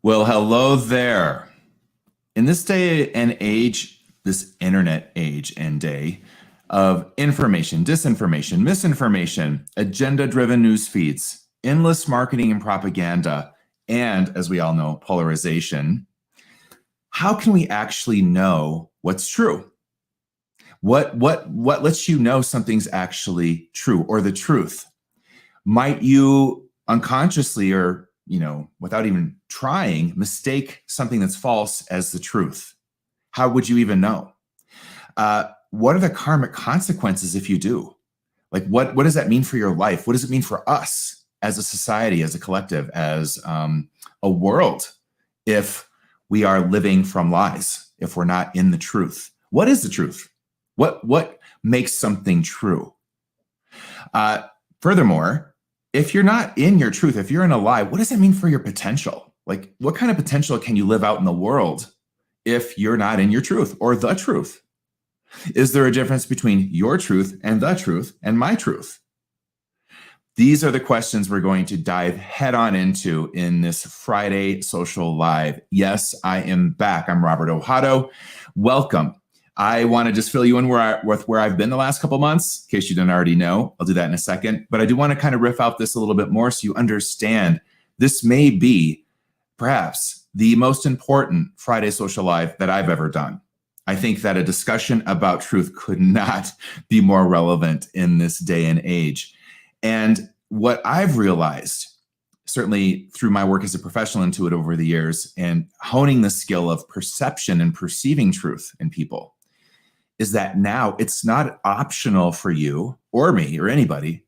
Well, hello there. In this day and age, this internet age and day of information, disinformation, misinformation, agenda-driven news feeds, endless marketing and propaganda, and as we all know, polarization, how can we actually know what's true? What lets you know something's actually true or the truth? Might you unconsciously or without even trying, mistake something that's false as the truth? How would you even know? What are the karmic consequences if you do? Like, what does that mean for your life? What does it mean for us as a society, as a collective, as a world, if we are living from lies, if we're not in the truth? What is the truth? What makes something true? Furthermore, if you're not in your truth, if you're in a lie, what does that mean for your potential? Like, what kind of potential can you live out in the world if you're not in your truth or the truth? Is there a difference between your truth and the truth and my truth? These are the questions we're going to dive head on into in this Friday Social Live. Yes, I am back. I'm Robert Ohado. Welcome. I want to just fill you in with where I've been the last couple months, in case you didn't already know. I'll do that in a second. But I do want to kind of riff out this a little bit more so you understand this may be perhaps the most important Friday Social Live that I've ever done. I think that a discussion about truth could not be more relevant in this day and age. And what I've realized, certainly through my work as a professional intuitive over the years and honing the skill of perception and perceiving truth in people, is that now it's not optional for you or me or anybody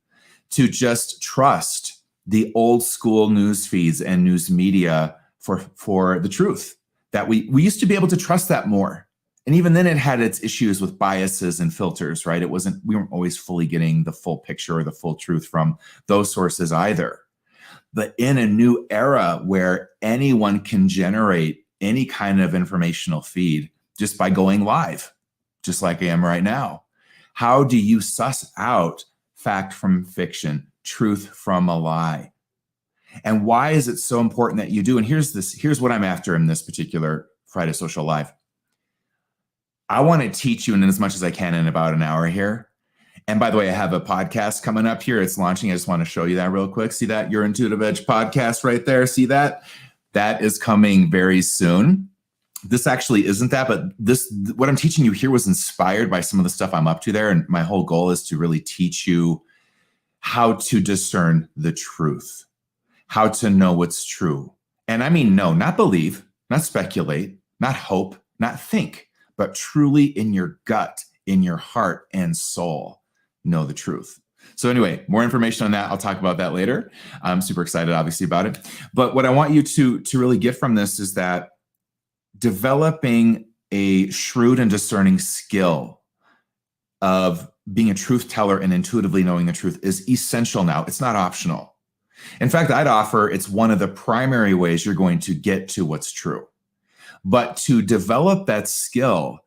to just trust the old school news feeds and news media for the truth. That we used to be able to trust that more. And even then it had its issues with biases and filters, right? We weren't always fully getting the full picture or the full truth from those sources either. But in a new era where anyone can generate any kind of informational feed just by going live, just like I am right now, how do you suss out fact from fiction, truth from a lie? And why is it so important that you do? And here's what I'm after in this particular Friday Social Live. I want to teach you in as much as I can in about an hour here. And by the way, I have a podcast coming up here. It's launching. I just want to show you that real quick. See that? Your Intuitive Edge podcast right there. See that? That is coming very soon. This actually isn't that, but what I'm teaching you here was inspired by some of the stuff I'm up to there. And my whole goal is to really teach you how to discern the truth, how to know what's true. And I mean, no, not believe, not speculate, not hope, not think, but truly in your gut, in your heart and soul, know the truth. So anyway, more information on that. I'll talk about that later. I'm super excited, obviously, about it. But what I want you to really get from this is that developing a shrewd and discerning skill of being a truth teller and intuitively knowing the truth is essential now. It's not optional. In fact, I'd offer it's one of the primary ways you're going to get to what's true. But to develop that skill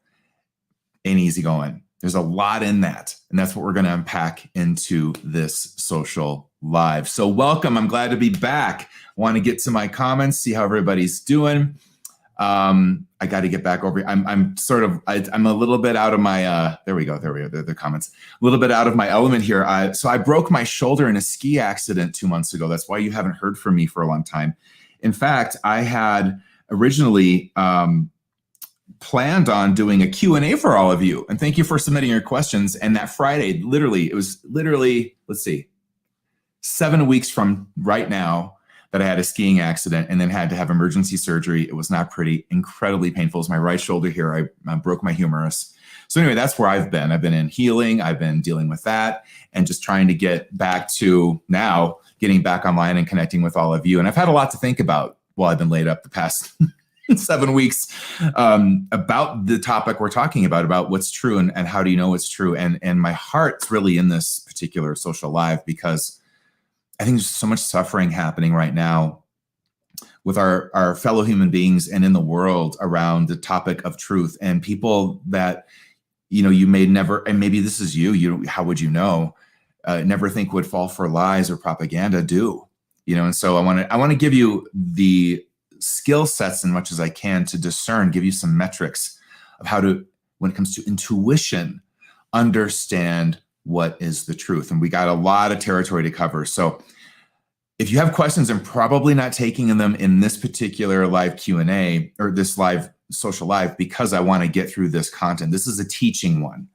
ain't easy going. There's a lot in that. And that's what we're going to unpack into this social live. So welcome. I'm glad to be back. I want to get to my comments, see how everybody's doing. I got to get back over. I'm a little bit out of my, there we go. The comments, a little bit out of my element here. So I broke my shoulder in a ski accident 2 months ago. That's why you haven't heard from me for a long time. In fact, I had originally planned on doing a Q&A for all of you. And thank you for submitting your questions. And that Friday, it was literally, let's see, 7 weeks from right now that I had a skiing accident and then had to have emergency surgery. It was not pretty, incredibly painful. It was my right shoulder here. I broke my humerus. So anyway, that's where I've been. I've been in healing. I've been dealing with that and just trying to get back to now getting back online and connecting with all of you. And I've had a lot to think about while I've been laid up the past 7 weeks about the topic we're talking about what's true and how do you know what's true. And my heart's really in this particular social live because I think there's so much suffering happening right now with our fellow human beings and in the world around the topic of truth, and people that, you may never, and maybe this is you, how would you know, never think would fall for lies or propaganda do, and so I want to give you the skill sets as much as I can to discern, give you some metrics of how to, when it comes to intuition, understand what is the truth. And we got a lot of territory to cover. So if you have questions, I'm probably not taking them in this particular live Q&A or this live social live because I want to get through this content. This is a teaching one.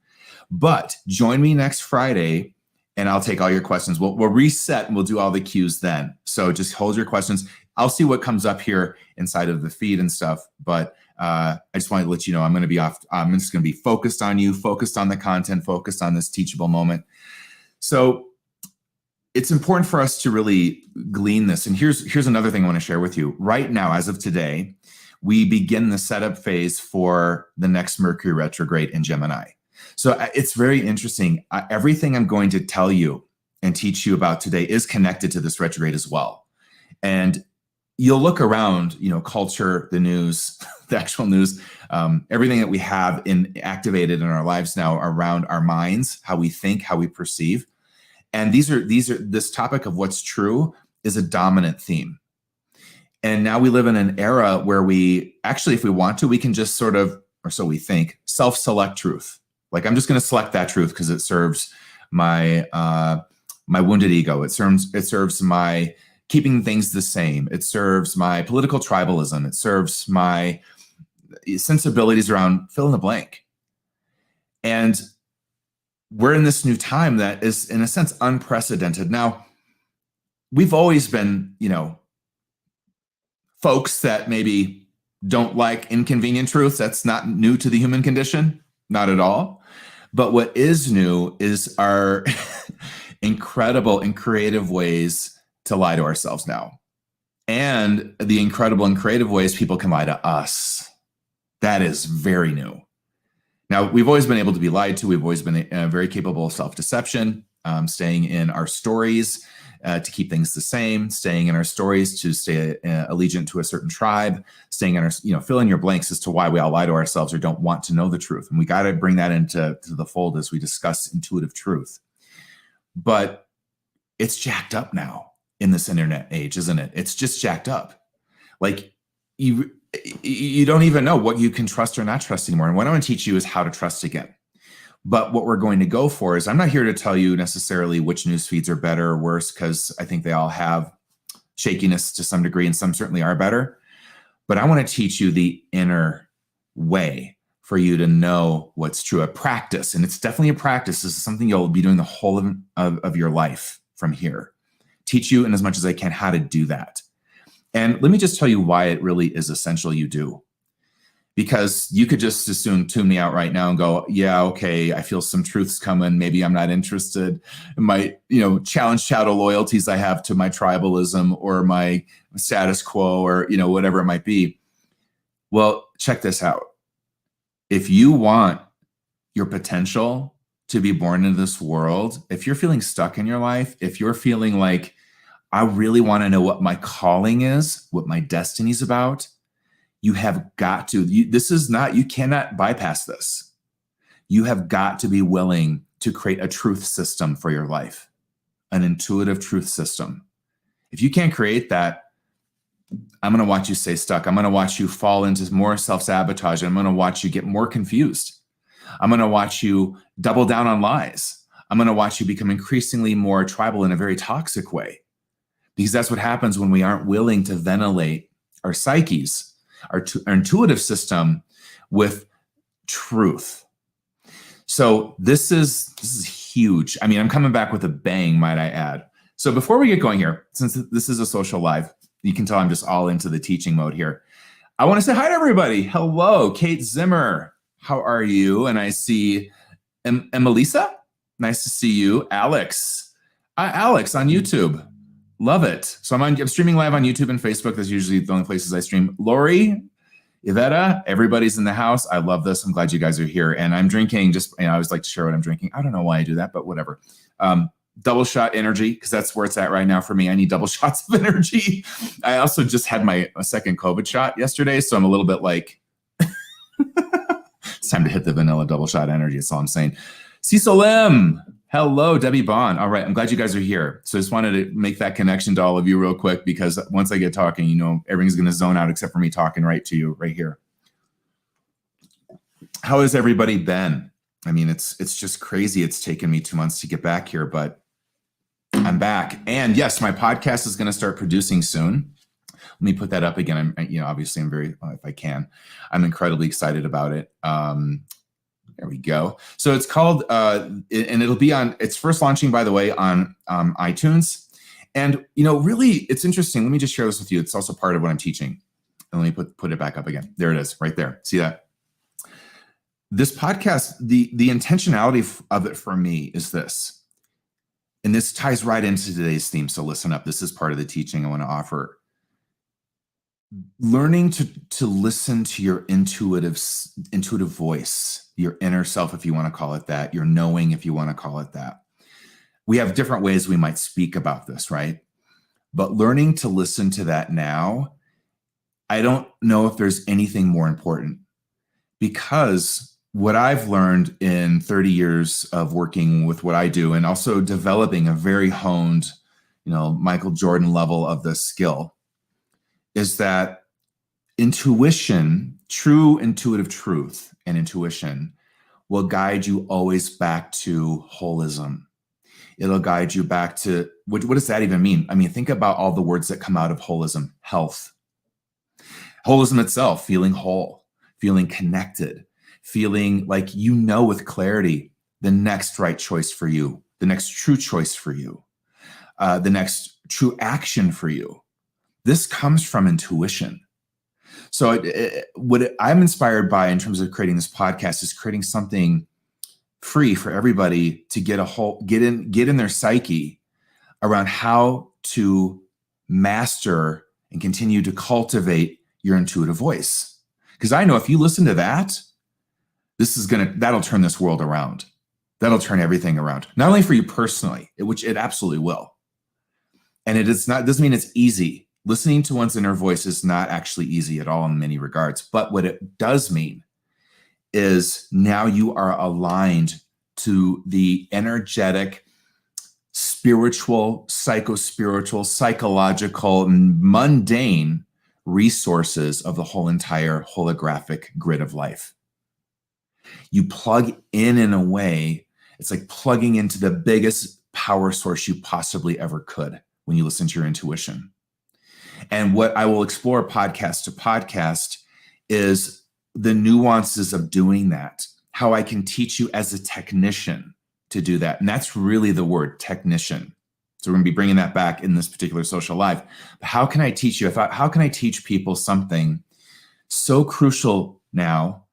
But join me next Friday and I'll take all your questions. We'll reset and we'll do all the cues then. So just hold your questions. I'll see what comes up here inside of the feed and stuff. But I just wanted to let you know I'm going to be off. I'm just going to be focused on you, focused on the content, focused on this teachable moment. So it's important for us to really glean this. And here's another thing I want to share with you. Right now, as of today, we begin the setup phase for the next Mercury retrograde in Gemini. So it's very interesting. Everything I'm going to tell you and teach you about today is connected to this retrograde as well. And you'll look around, culture, the news, the actual news, everything that we have activated in our lives now around our minds, how we think, how we perceive. And this topic of what's true is a dominant theme. And now we live in an era where we actually, if we want to, we can just sort of, or so we think, self-select truth. Like I'm just going to select that truth because it serves my wounded ego. It serves my keeping things the same. It serves my political tribalism. It serves my sensibilities around fill in the blank. And we're in this new time that is, in a sense, unprecedented. Now, we've always been, folks that maybe don't like inconvenient truths. That's not new to the human condition, not at all. But what is new is our incredible and creative ways to lie to ourselves now. And the incredible and creative ways people can lie to us. That is very new. Now, we've always been able to be lied to. We've always been very capable of self-deception, staying in our stories to keep things the same, staying in our stories to stay allegiant to a certain tribe, staying in our, fill in your blanks as to why we all lie to ourselves or don't want to know the truth. And we got to bring that into the fold as we discuss intuitive truth. But it's jacked up now in this internet age, isn't it? It's just jacked up. Like you don't even know what you can trust or not trust anymore. And what I want to teach you is how to trust again. But what we're going to go for is, I'm not here to tell you necessarily which news feeds are better or worse, because I think they all have shakiness to some degree and some certainly are better. But I want to teach you the inner way for you to know what's true, a practice. And it's definitely a practice. This is something you'll be doing the whole of your life from here. Teach you in as much as I can how to do that. And let me just tell you why it really is essential you do. Because you could just as soon tune me out right now and go, yeah, okay, I feel some truths coming. Maybe I'm not interested. It might, challenge shadow loyalties I have to my tribalism or my status quo or, whatever it might be. Well, check this out. If you want your potential to be born into this world, if you're feeling stuck in your life, if you're feeling like, I really want to know what my calling is, what my destiny is about, you have got to, you cannot bypass this. You have got to be willing to create a truth system for your life, an intuitive truth system. If you can't create that, I'm going to watch you stay stuck. I'm going to watch you fall into more self-sabotage. I'm going to watch you get more confused. I'm going to watch you double down on lies. I'm going to watch you become increasingly more tribal in a very toxic way. Because that's what happens when we aren't willing to ventilate our psyches, our intuitive system with truth. So this is huge. I mean, I'm coming back with a bang, might I add. So before we get going here, since this is a social live, you can tell I'm just all into the teaching mode here. I want to say hi to everybody. Hello, Kate Zimmer. How are you? And I see Emelisa. Nice to see you. Alex. Alex on YouTube. Love it. So I'm streaming live on YouTube and Facebook. That's usually the only places I stream. Lori, Iveta, everybody's in the house. I love this. I'm glad you guys are here. And I'm drinking I always like to share what I'm drinking. I don't know why I do that, but whatever. Double shot energy, because that's where it's at right now for me. I need double shots of energy. I also just had my second COVID shot yesterday. So I'm a little bit like, it's time to hit the vanilla double shot energy. That's all I'm saying. Cecil M. Hello, Debbie Bond. All right, I'm glad you guys are here. So I just wanted to make that connection to all of you real quick, because once I get talking, everything's going to zone out except for me talking right to you right here. How has everybody been? I mean, it's just crazy. It's taken me 2 months to get back here, but I'm back. And yes, my podcast is going to start producing soon. Let me put that up again. Obviously I'm very, if I can, I'm incredibly excited about it. There we go. So it's called, and it'll be on, it's first launching, by the way, on iTunes. And, really, it's interesting. Let me just share this with you. It's also part of what I'm teaching. And let me put it back up again. There it is, right there. See that? This podcast, the intentionality of it for me is this. And this ties right into today's theme. So listen up. This is part of the teaching I want to offer. Learning to listen to your intuitive voice, your inner self, if you want to call it that, your knowing, if you want to call it that. We have different ways we might speak about this, right? But learning to listen to that now, I don't know if there's anything more important, because what I've learned in 30 years of working with what I do, and also developing a very honed, Michael Jordan level of the skill, is that intuition, true intuitive truth and intuition, will guide you always back to holism. It'll guide you back to, what does that even mean? I mean, think about all the words that come out of holism. Health. Holism itself, feeling whole, feeling connected, feeling like with clarity the next right choice for you, the next true choice for you, the next true action for you. This comes from intuition. So what I'm inspired by in terms of creating this podcast is creating something free for everybody to get in their psyche around how to master and continue to your intuitive voice. Because I know if you listen to that, that'll turn this world around. That'll turn everything around. Not only for you personally, which it absolutely will. And doesn't mean it's easy. Listening to one's inner voice is not actually easy at all in many regards. But what it does mean is now you are aligned to the energetic, spiritual, psycho-spiritual, psychological, and mundane resources of the whole entire holographic grid of life. You plug in a way, it's like plugging into the biggest power source you possibly ever could when you listen to your intuition. And what I will explore podcast to podcast is the nuances of doing that, how I can teach you as a technician to do that. And that's really the word, technician. So we're going to be bringing that back in this particular social live. But how can I teach you? How can I teach people something so crucial now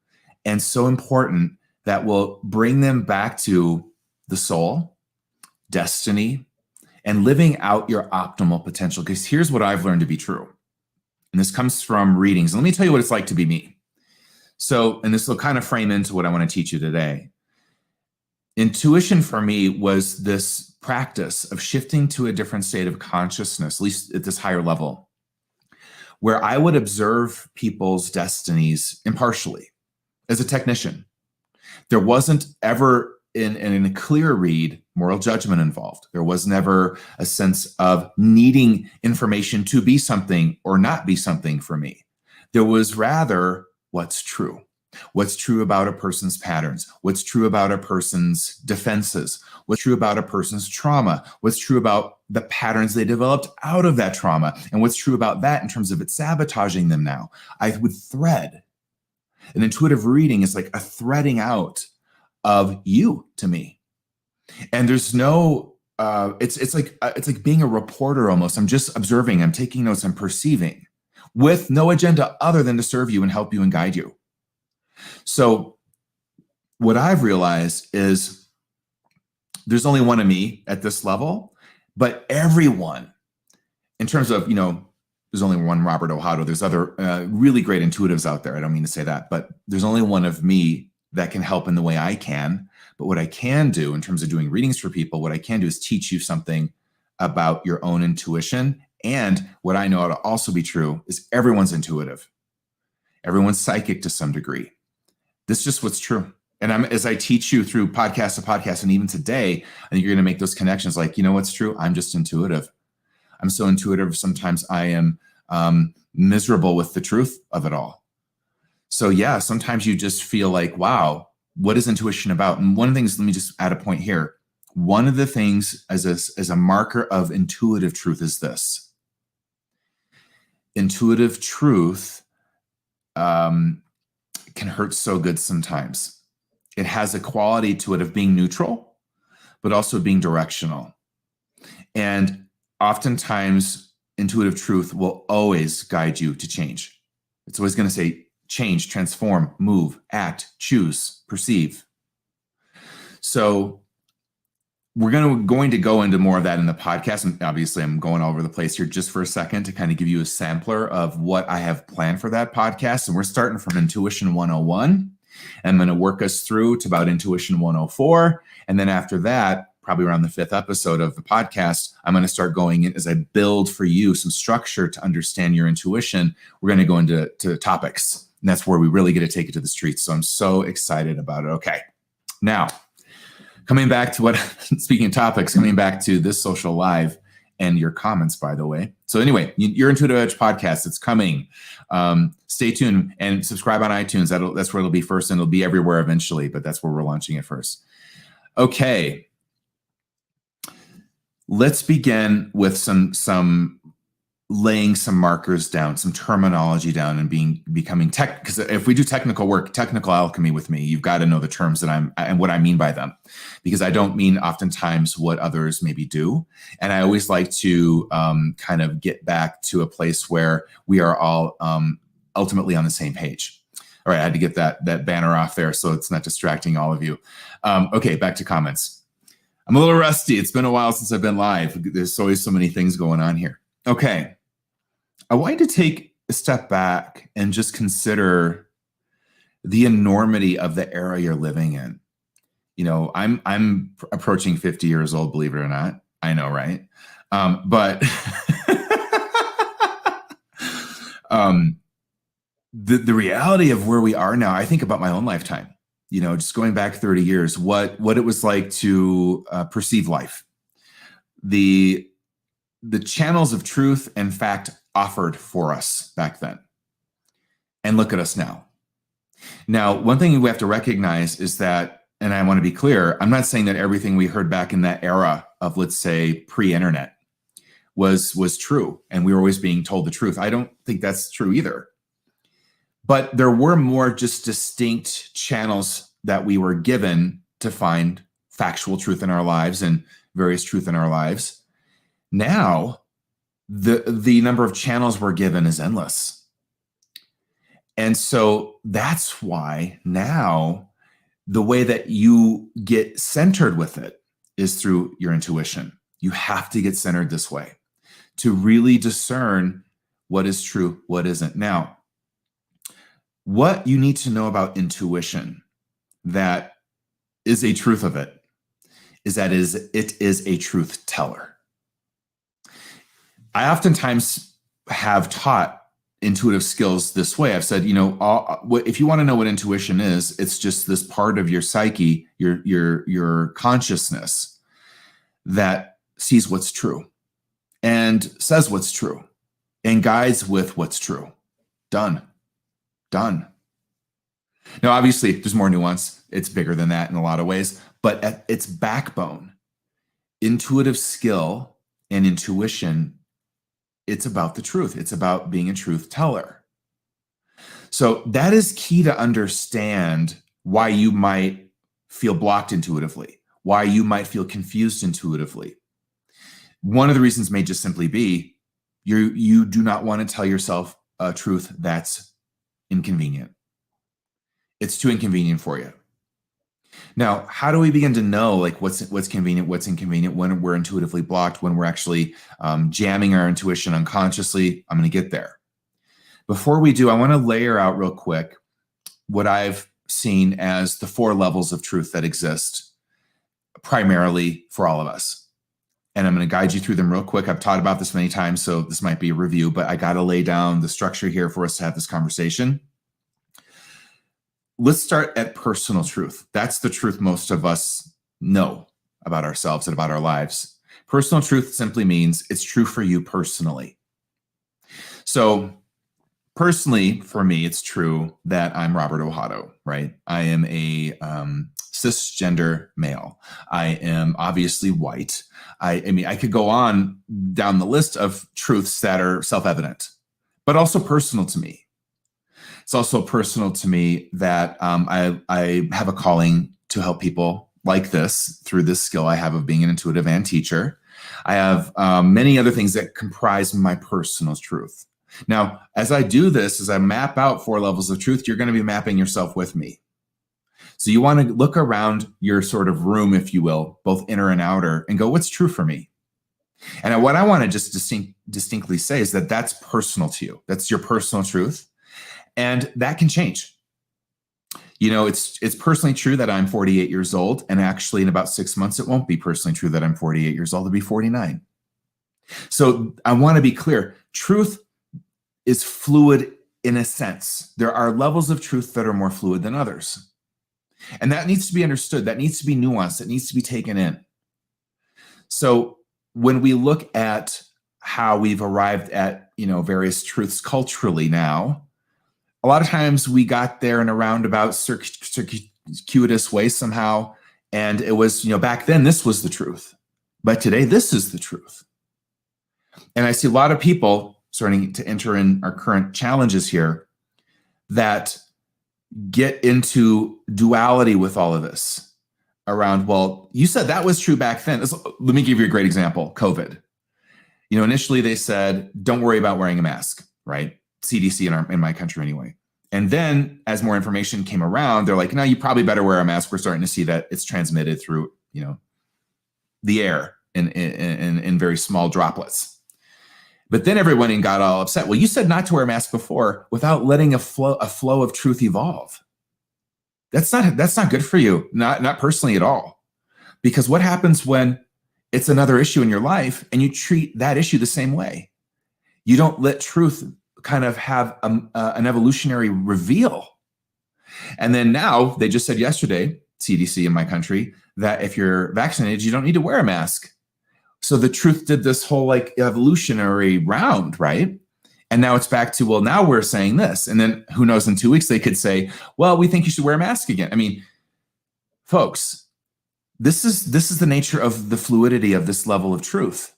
and so important that will bring them back to the soul, destiny, and living out your optimal potential? Because here's what I've learned to be true. And this comes from readings. And let me tell you what it's like to be me. So, and this will kind of frame into what I want to teach you today. Intuition for me was this practice of shifting to a different state of consciousness, at least at this higher level, where I would observe people's destinies impartially as a technician. There wasn't ever in a clear read moral judgment involved. There was never a sense of needing information to be something or not be something for me. There was rather what's true. What's true about a person's patterns, what's true about a person's defenses, what's true about a person's trauma, what's true about the patterns they developed out of that trauma, and what's true about that in terms of it sabotaging them now. I would thread. An intuitive reading is like a threading out of you to me. And there's no, it's like being a reporter almost. I'm just observing, I'm taking notes, I'm perceiving with no agenda other than to serve you and help you and guide you. So what I've realized is there's only one of me at this level, but everyone, in terms of, there's only one Robert Ohado. There's other really great intuitives out there. I don't mean to say that, but there's only one of me that can help in the way I can. But what I can do in terms of doing readings for people, what I can do is teach you something about your own intuition. And what I know to also be true is everyone's intuitive. Everyone's psychic to some degree. This is just what's true. And as I teach you through podcast to podcast, and even today, I think you're going to make those connections. Like, you know what's true? I'm just intuitive. I'm so intuitive. Sometimes I am miserable with the truth of it all. So yeah, sometimes you just feel like, wow, what is intuition about? And one of the things, let me just add a point here. One of the things as a marker of intuitive truth is this. Intuitive truth can hurt so good sometimes. It has a quality to it of being neutral, but also being directional. And oftentimes, intuitive truth will always guide you to change. It's always going to say, change, transform, move, act, choose, perceive. So we're going to go into more of that in the podcast. And obviously, I'm going all over the place here just for a second to kind of give you a sampler of what I have planned for that podcast. And we're starting from Intuition 101. I'm going to work us through to about Intuition 104. And then after that, probably around the 5th episode of the podcast, I'm going to start going in as I build for you some structure to understand your intuition. We're going to go into topics. And that's where we really get to take it to the streets. So I'm so excited about it. Okay. Now, coming back to speaking of topics, coming back to this social live and your comments, by the way. So anyway, your Intuitive Edge podcast, it's coming. Stay tuned and subscribe on iTunes. That's where it'll be first, and it'll be everywhere eventually, but that's where we're launching it first. Okay. Let's begin with some laying some markers down, some terminology down, and becoming tech. Because if we do technical work, technical alchemy with me, you've got to know the terms and what I mean by them, because I don't mean oftentimes what others maybe do. And I always like to kind of get back to a place where we are all ultimately on the same page. All right, I had to get that banner off there so it's not distracting all of you. Okay, back to comments. I'm a little rusty. It's been a while since I've been live. There's always so many things going on here. Okay. I want you to take a step back and just consider the enormity of the era you're living in. You know, I'm approaching 50 years old, believe it or not. I know, right? But the reality of where we are now, I think about my own lifetime. You know, just going back 30 years, what it was like to perceive life, the channels of truth and fact offered for us back then, and look at us now. Now, one thing we have to recognize is that, and I want to be clear, I'm not saying that everything we heard back in that era of, let's say, pre-internet was true, and we were always being told the truth. I don't think that's true either. But there were more just distinct channels that we were given to find factual truth in our lives and various truth in our lives. Now, the number of channels we're given is endless. And so that's why now the way that you get centered with it is through your intuition. You have to get centered this way to really discern what is true, what isn't. Now, what you need to know about intuition that is a truth of it is that it is a truth teller. I oftentimes have taught intuitive skills this way. I've said, you know, if you want to know what intuition is, it's just this part of your psyche, your consciousness that sees what's true and says what's true and guides with what's true. Done. Now, obviously, there's more nuance. It's bigger than that in a lot of ways, but at its backbone, intuitive skill and intuition, it's about the truth. It's about being a truth teller. So that is key to understand why you might feel blocked intuitively, why you might feel confused intuitively. One of the reasons may just simply be you do not want to tell yourself a truth that's inconvenient. It's too inconvenient for you. Now, how do we begin to know like what's convenient, what's inconvenient, when we're intuitively blocked, when we're actually jamming our intuition unconsciously? I'm going to get there. Before we do, I want to layer out real quick what I've seen as the 4 levels of truth that exist primarily for all of us. And I'm going to guide you through them real quick. I've taught about this many times, so this might be a review, but I got to lay down the structure here for us to have this conversation. let's start at personal truth. That's the truth most of us know about ourselves and about our lives. Personal truth simply means it's true for you personally. So personally, for me, it's true that I'm Robert Ohado, right? I am a cisgender male. I am obviously white. I mean, I could go on down the list of truths that are self-evident, but also personal to me. It's also personal to me that I have a calling to help people like this through this skill I have of being an intuitive and teacher. I have many other things that comprise my personal truth. Now, as I do this, as I map out 4 levels of truth, you're going to be mapping yourself with me. So you want to look around your sort of room, if you will, both inner and outer, and go, what's true for me? And what I want to just distinctly say is that that's personal to you. That's your personal truth. And that can change. You know, it's personally true that I'm 48 years old. And actually, in about 6 months, it won't be personally true that I'm 48 years old. It'll be 49. So I want to be clear. Truth is fluid in a sense. There are levels of truth that are more fluid than others. And that needs to be understood. That needs to be nuanced. It needs to be taken in. So when we look at how we've arrived at, various truths culturally now, a lot of times we got there in a roundabout circuitous way somehow. And it was, back then this was the truth. But today this is the truth. And I see a lot of people starting to enter in our current challenges here that get into duality with all of this around, well, you said that was true back then. Let me give you a great example, COVID. Initially they said, don't worry about wearing a mask, right? CDC in my country anyway. And then as more information came around, they're like, no, you probably better wear a mask. We're starting to see that it's transmitted through, the air in very small droplets. But then everyone got all upset. Well, you said not to wear a mask before without letting a flow of truth evolve. That's not good for you, not personally at all. Because what happens when it's another issue in your life and you treat that issue the same way? You don't let truth kind of have an evolutionary reveal. And then now they just said yesterday, CDC in my country, that if you're vaccinated, you don't need to wear a mask. So the truth did this whole evolutionary round, right? And now it's back to, well, now we're saying this. And then who knows, in 2 weeks, they could say, well, we think you should wear a mask again. I mean, folks, this is the nature of the fluidity of this level of truth.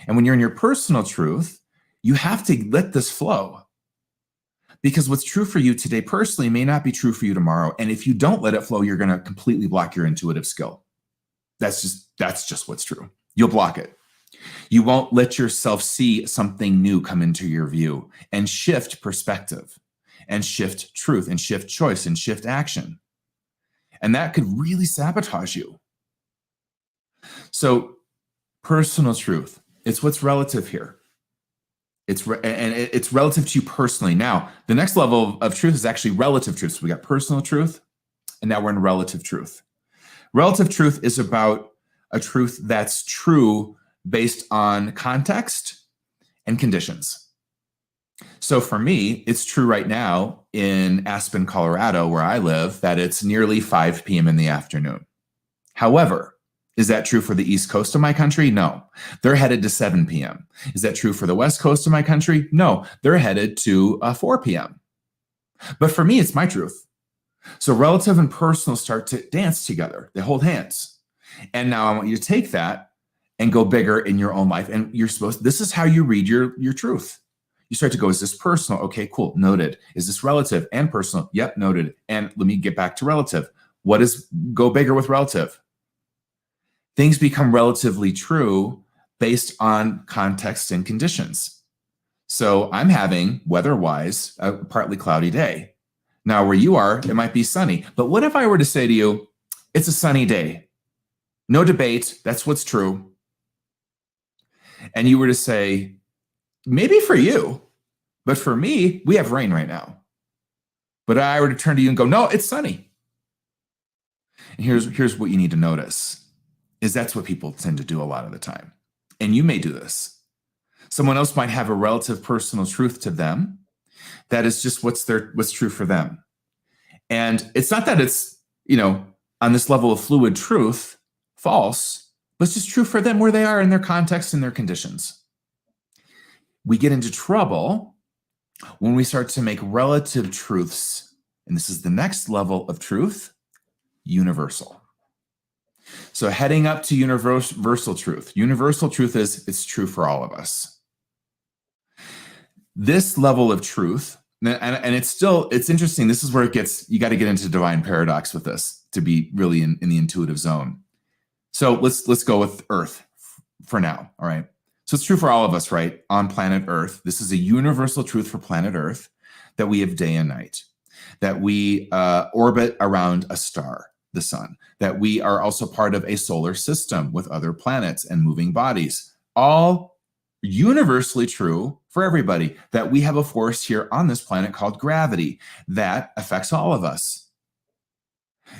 And when you're in your personal truth, you have to let this flow. Because what's true for you today personally may not be true for you tomorrow. And if you don't let it flow, you're going to completely block your intuitive skill. That's just what's true. You'll block it. You won't let yourself see something new come into your view and shift perspective and shift truth and shift choice and shift action. And that could really sabotage you. So personal truth, it's what's relative here. It's relative to you personally. Now, the next level of truth is actually relative truth. So we got personal truth, and now we're in relative truth. Relative truth is about a truth that's true based on context and conditions. So for me, it's true right now in Aspen, Colorado, where I live, that it's nearly 5 p.m. in the afternoon. However, is that true for the East Coast of my country? No. They're headed to 7 p.m. Is that true for the West Coast of my country? No. They're headed to 4 p.m. But for me, it's my truth. So relative and personal start to dance together. They hold hands. And now I want you to take that and go bigger in your own life. And this is how you read your truth. You start to go, is this personal? Okay, cool. Noted. Is this relative and personal? Yep, noted. And let me get back to relative. What is go bigger with relative? Things become relatively true based on context and conditions. So I'm having, weather-wise, a partly cloudy day. Now, where you are, it might be sunny. But what if I were to say to you, it's a sunny day? No debate. That's what's true. And you were to say, maybe for you, but for me, we have rain right now. But I were to turn to you and go, no, it's sunny. And here's what you need to notice. Is that's what people tend to do a lot of the time. And you may do this. Someone else might have a relative personal truth to them that is just what's true for them. And it's not that it's, on this level of fluid truth, false, but it's just true for them where they are in their context and their conditions. We get into trouble when we start to make relative truths, and this is the next level of truth, universal. So heading up to universal truth. Universal truth is it's true for all of us. This level of truth, and it's interesting. This is where you got to get into divine paradox with this to be really in the intuitive zone. So let's go with Earth for now. All right. So it's true for all of us, right? On planet Earth. This is a universal truth for planet Earth that we have day and night, that we orbit around a star, the sun, that we are also part of a solar system with other planets and moving bodies, all universally true for everybody, that we have a force here on this planet called gravity that affects all of us.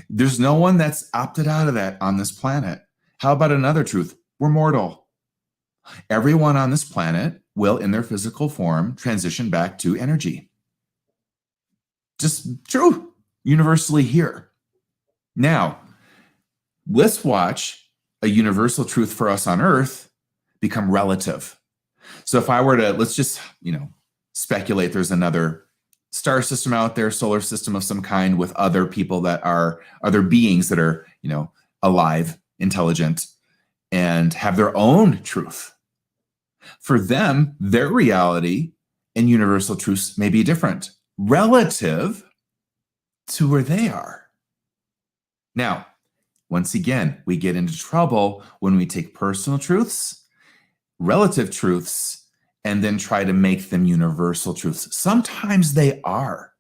There's no one that's opted out of that on this planet. How about another truth? We're mortal. Everyone on this planet will, in their physical form, transition back to energy. Just true, universally here. Now, let's watch a universal truth for us on Earth become relative. So if I were to, let's just, speculate there's another star system out there, solar system of some kind with other people that are other beings that are, alive, intelligent, and have their own truth. For them, their reality and universal truths may be different relative to where they are. Now, once again, we get into trouble when we take personal truths, relative truths, and then try to make them universal truths. Sometimes they are.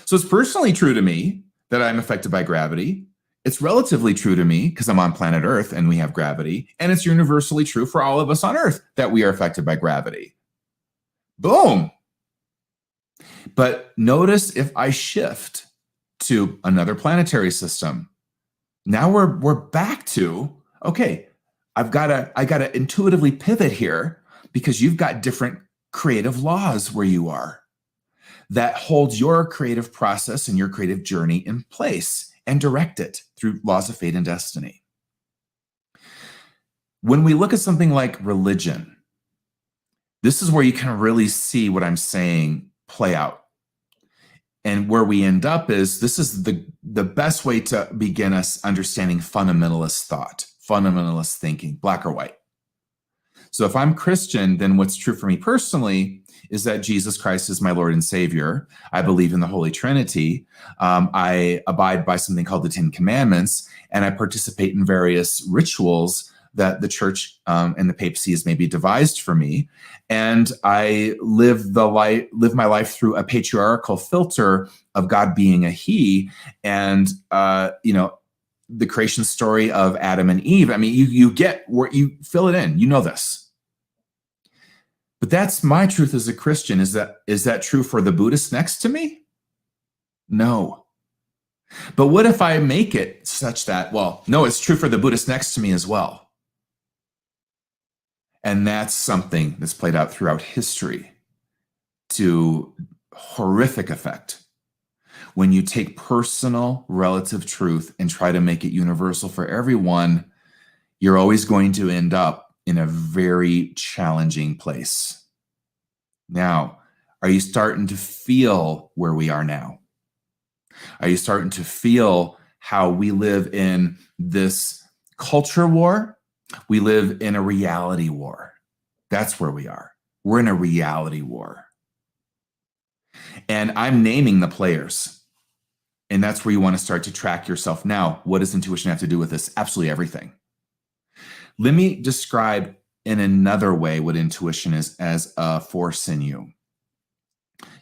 So it's personally true to me that I'm affected by gravity. It's relatively true to me because I'm on planet Earth and we have gravity. And it's universally true for all of us on Earth that we are affected by gravity. Boom. But notice if I shift to another planetary system, now we're back to, okay, I gotta intuitively pivot here because you've got different creative laws where you are that hold your creative process and your creative journey in place and direct it through laws of fate and destiny. When we look at something like religion, this is where you can really see what I'm saying play out. And where we end up is, this is the best way to begin us understanding fundamentalist thought, fundamentalist thinking, black or white. So if I'm Christian, then what's true for me personally is that Jesus Christ is my Lord and Savior. I believe in the Holy Trinity. I abide by something called the Ten Commandments, and I participate in various rituals that the church and the papacy has maybe devised for me. And I live my life through a patriarchal filter of God being a he, and the creation story of Adam and Eve. I mean, you get where you fill it in. You know this. But that's my truth as a Christian. Is that true for the Buddhist next to me? No. But what if I make it such that, well, no, it's true for the Buddhist next to me as well? And that's something that's played out throughout history to horrific effect. When you take personal relative truth and try to make it universal for everyone, you're always going to end up in a very challenging place. Now, are you starting to feel where we are now? Are you starting to feel how we live in this culture war? We live in a reality war. That's where we are. We're in a reality war. And I'm naming the players. And that's where you want to start to track yourself. Now, what does intuition have to do with this? Absolutely everything. Let me describe in another way what intuition is as a force in you.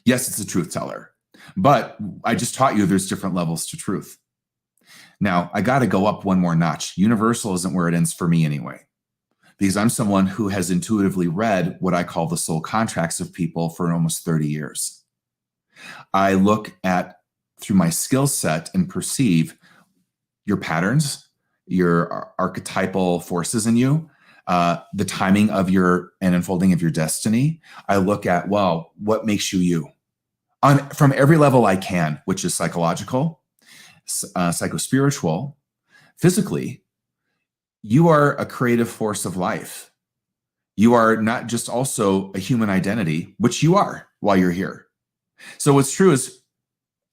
Yes, it's a truth teller, but I just taught you there's different levels to truth. Now, I got to go up one more notch. Universal isn't where it ends for me anyway, because I'm someone who has intuitively read what I call the soul contracts of people for almost 30 years. I look at, through my skill set, and perceive your patterns, your archetypal forces in you, the timing of your and unfolding of your destiny. I look at, well, what makes you you? From every level I can, which is psychological, psychospiritual, physically, you are a creative force of life. You are not just also a human identity, which you are while you're here. So what's true is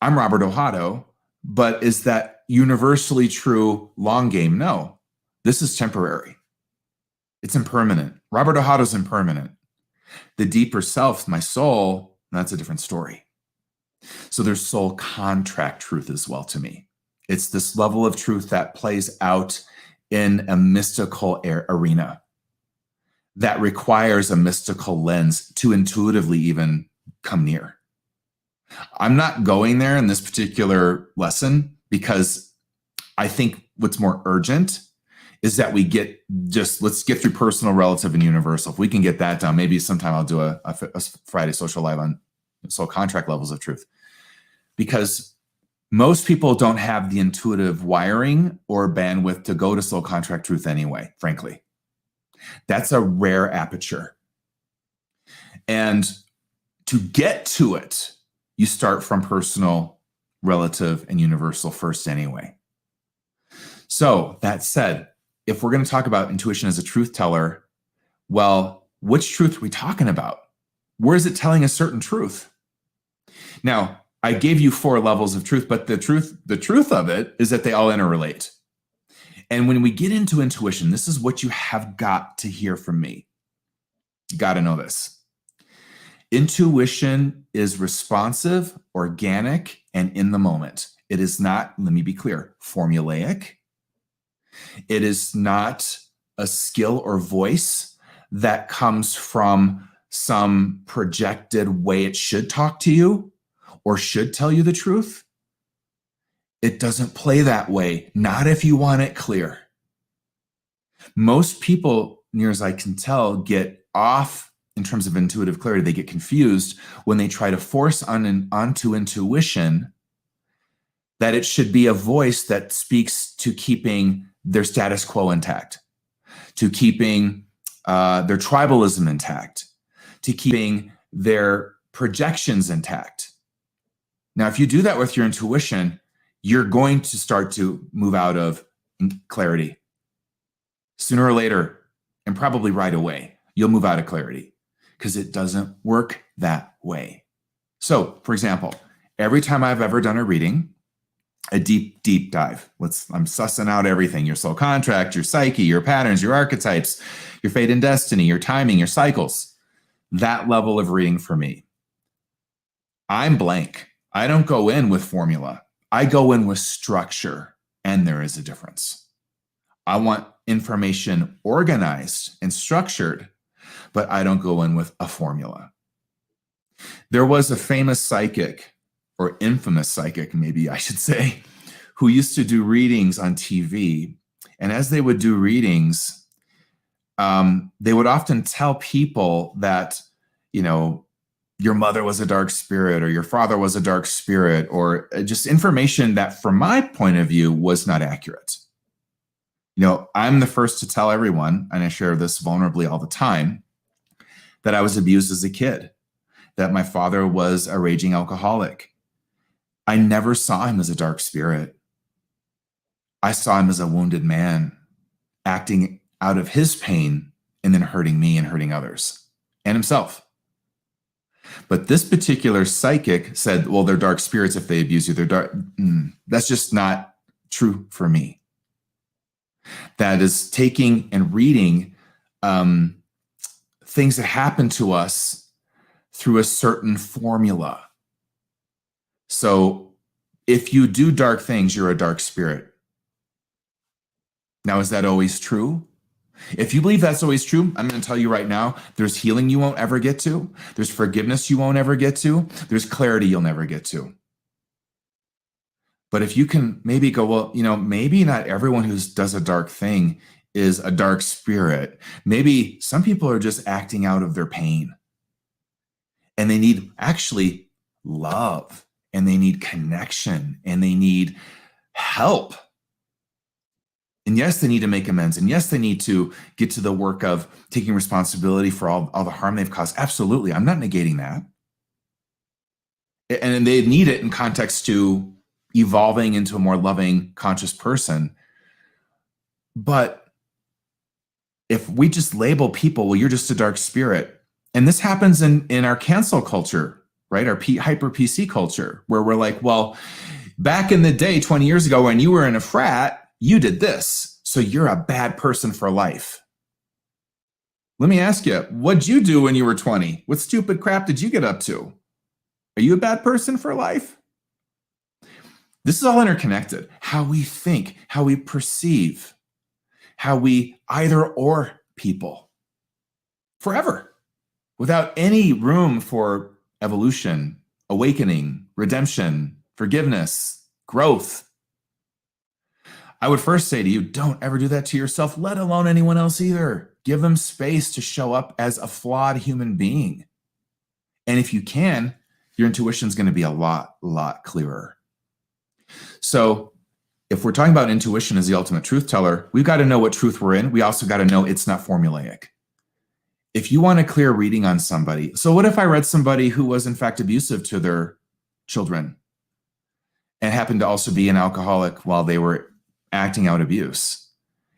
I'm Robert Ohado, but is that universally true long game? No, this is temporary. It's impermanent. Robert Ohado's impermanent. The deeper self, my soul, that's a different story. So there's soul contract truth as well to me. It's this level of truth that plays out in a mystical arena that requires a mystical lens to intuitively even come near. I'm not going there in this particular lesson because I think what's more urgent is that we let's get through personal, relative, and universal. If we can get that done, maybe sometime I'll do a Friday social live on soul contract levels of truth. Because most people don't have the intuitive wiring or bandwidth to go to soul contract truth anyway, frankly. That's a rare aperture. And to get to it, you start from personal, relative, and universal first anyway. So that said, if we're going to talk about intuition as a truth teller, well, which truth are we talking about? Where is it telling a certain truth? Now, I gave you 4 levels of truth, but the truth of it is that they all interrelate. And when we get into intuition, this is what you have got to hear from me. You got to know this. Intuition is responsive, organic, and in the moment. It is not, let me be clear, formulaic. It is not a skill or voice that comes from some projected way it should talk to you or should tell you the truth. It doesn't play that way, not if you want it clear. Most people, near as I can tell, get off in terms of intuitive clarity. They get confused when they try to force onto intuition that it should be a voice that speaks to keeping their status quo intact, to keeping their tribalism intact, to keeping their projections intact. Now, if you do that with your intuition, you're going to start to move out of clarity. Sooner or later, and probably right away, you'll move out of clarity because it doesn't work that way. So, for example, every time I've ever done a reading, a deep dive, I'm sussing out everything, your soul contract, your psyche, your patterns, your archetypes, your fate and destiny, your timing, your cycles, that level of reading for me. I'm blank. I don't go in with formula. I go in with structure, and there is a difference. I want information organized and structured, but I don't go in with a formula. There was a famous psychic, or infamous psychic, maybe I should say, who used to do readings on TV. And as they would do readings, they would often tell people that, your mother was a dark spirit, or your father was a dark spirit, or just information that, from my point of view, was not accurate. I'm the first to tell everyone, and I share this vulnerably all the time, that I was abused as a kid, that my father was a raging alcoholic. I never saw him as a dark spirit. I saw him as a wounded man acting out of his pain and then hurting me and hurting others and himself. But this particular psychic said, well, they're dark spirits if they abuse you. They're dark. That's just not true for me. That is taking and reading things that happen to us through a certain formula. So if you do dark things, you're a dark spirit. Now, is that always true? If you believe that's always true, I'm going to tell you right now, there's healing you won't ever get to. There's forgiveness you won't ever get to. There's clarity you'll never get to. But if you can maybe go, well, maybe not everyone who does a dark thing is a dark spirit. Maybe some people are just acting out of their pain. And they need actually love, and they need connection, and they need help. And yes, they need to make amends. And yes, they need to get to the work of taking responsibility for all the harm they've caused. Absolutely. I'm not negating that. And they need it in context to evolving into a more loving, conscious person. But if we just label people, well, you're just a dark spirit. And this happens in our cancel culture, right? Our hyper PC culture, where we're like, well, back in the day, 20 years ago, when you were in a frat, you did this. So you're a bad person for life. Let me ask you, what'd you do when you were 20? What stupid crap did you get up to? Are you a bad person for life? This is all interconnected. How we think, how we perceive, how we either or people forever without any room for evolution, awakening, redemption, forgiveness, growth. I would first say to you, don't ever do that to yourself, let alone anyone else either. Give them space to show up as a flawed human being. And if you can, your intuition is going to be a lot clearer. So if we're talking about intuition as the ultimate truth teller, we've got to know what truth we're in. We also got to know it's not formulaic. If you want a clear reading on somebody, so what if I read somebody who was in fact abusive to their children and happened to also be an alcoholic while they were acting out abuse?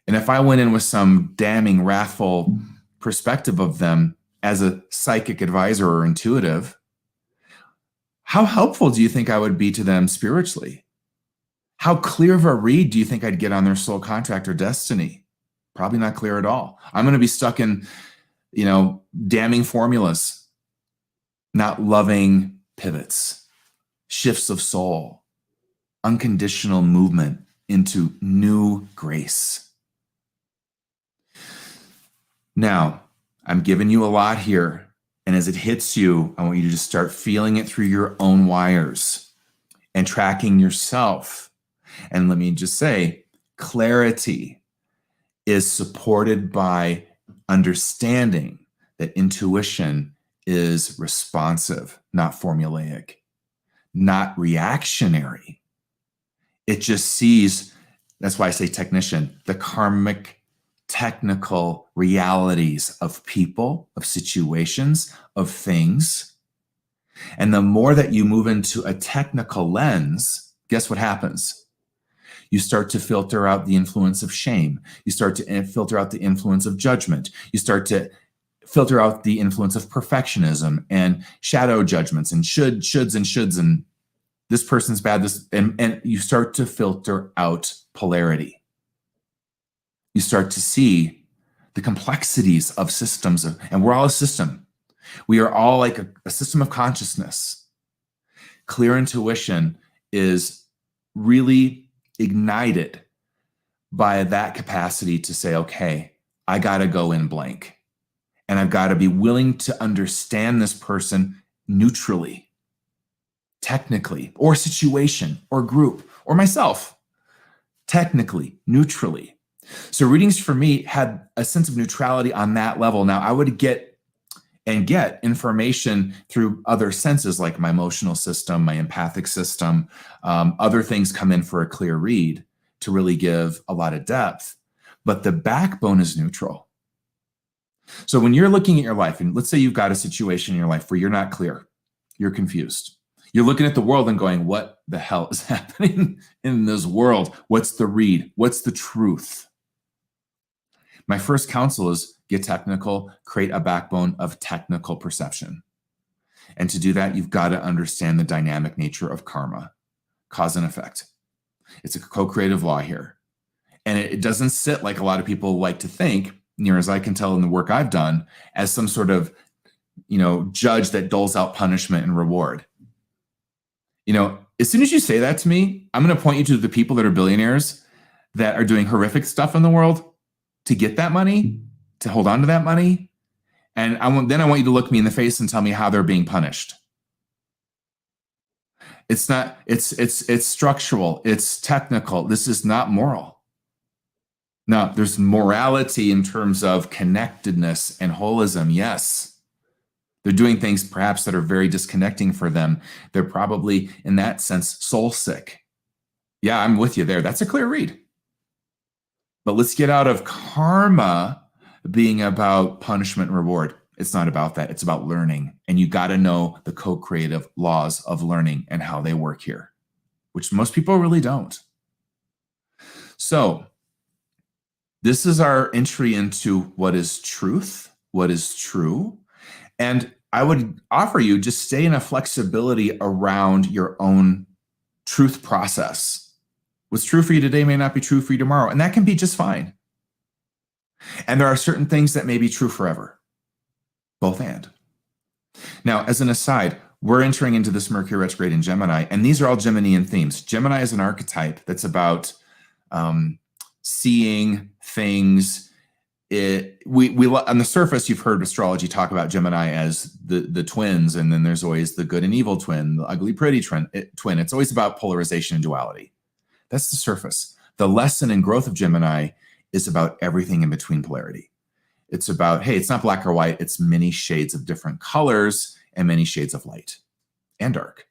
And if I went in with some damning, wrathful perspective of them as a psychic advisor or intuitive, how helpful do you think I would be to them spiritually? How clear of a read do you think I'd get on their soul contract or destiny? Probably not clear at all. I'm going to be stuck in, damning formulas, not loving pivots, shifts of soul, unconditional movement into new grace. Now, I'm giving you a lot here. And as it hits you, I want you to just start feeling it through your own wires and tracking yourself. And let me just say, clarity is supported by understanding that intuition is responsive, not formulaic, not reactionary. It just sees, that's why I say technician, the karmic, technical realities of people, of situations, of things. And the more that you move into a technical lens, guess what happens? You start to filter out the influence of shame. You start to filter out the influence of judgment. You start to filter out the influence of perfectionism and shadow judgments and shoulds and shoulds and this person's bad, and you start to filter out polarity. You start to see the complexities of systems, and we're all a system. We are all like a system of consciousness. Clear intuition is really ignited by that capacity to say, okay, I got to go in blank. And I've got to be willing to understand this person neutrally, technically, or situation, or group, or myself, technically, neutrally. So readings for me had a sense of neutrality on that level. Now, I would get information through other senses like my emotional system, my empathic system. Other things come in for a clear read to really give a lot of depth. But the backbone is neutral. So when you're looking at your life, and let's say you've got a situation in your life where you're not clear, you're confused. You're looking at the world and going, what the hell is happening in this world? What's the read? What's the truth? My first counsel is get technical, create a backbone of technical perception. And to do that, you've got to understand the dynamic nature of karma, cause and effect. It's a co-creative law here. And it doesn't sit like a lot of people like to think, near as I can tell in the work I've done, as some sort of, judge that doles out punishment and reward. As soon as you say that to me, I'm going to point you to the people that are billionaires that are doing horrific stuff in the world to get that money, to hold on to that money. And I want you to look me in the face and tell me how they're being punished. It's not, it's structural, it's technical. This is not moral. Now, there's morality in terms of connectedness and holism. Yes. They're doing things perhaps that are very disconnecting for them. They're probably, in that sense, soul sick. Yeah, I'm with you there. That's a clear read. But let's get out of karma being about punishment and reward. It's not about that. It's about learning. And you got to know the co-creative laws of learning and how they work here which most people really don't. So this is our entry into what is truth, what is true. And I would offer you just stay in a flexibility around your own truth process. What's true for you today may not be true for you tomorrow, and that can be just fine. And there are certain things that may be true forever, both and. Now, as an aside, we're entering into this Mercury retrograde in Gemini, and these are all Geminian themes. Gemini is an archetype that's about seeing things. We on the surface, you've heard astrology talk about Gemini as the twins, and then there's always the good and evil twin, the ugly, pretty twin. It's always about polarization and duality. That's the surface. The lesson and growth of Gemini is about everything in between polarity. It's about, hey, it's not black or white. It's many shades of different colors and many shades of light and dark.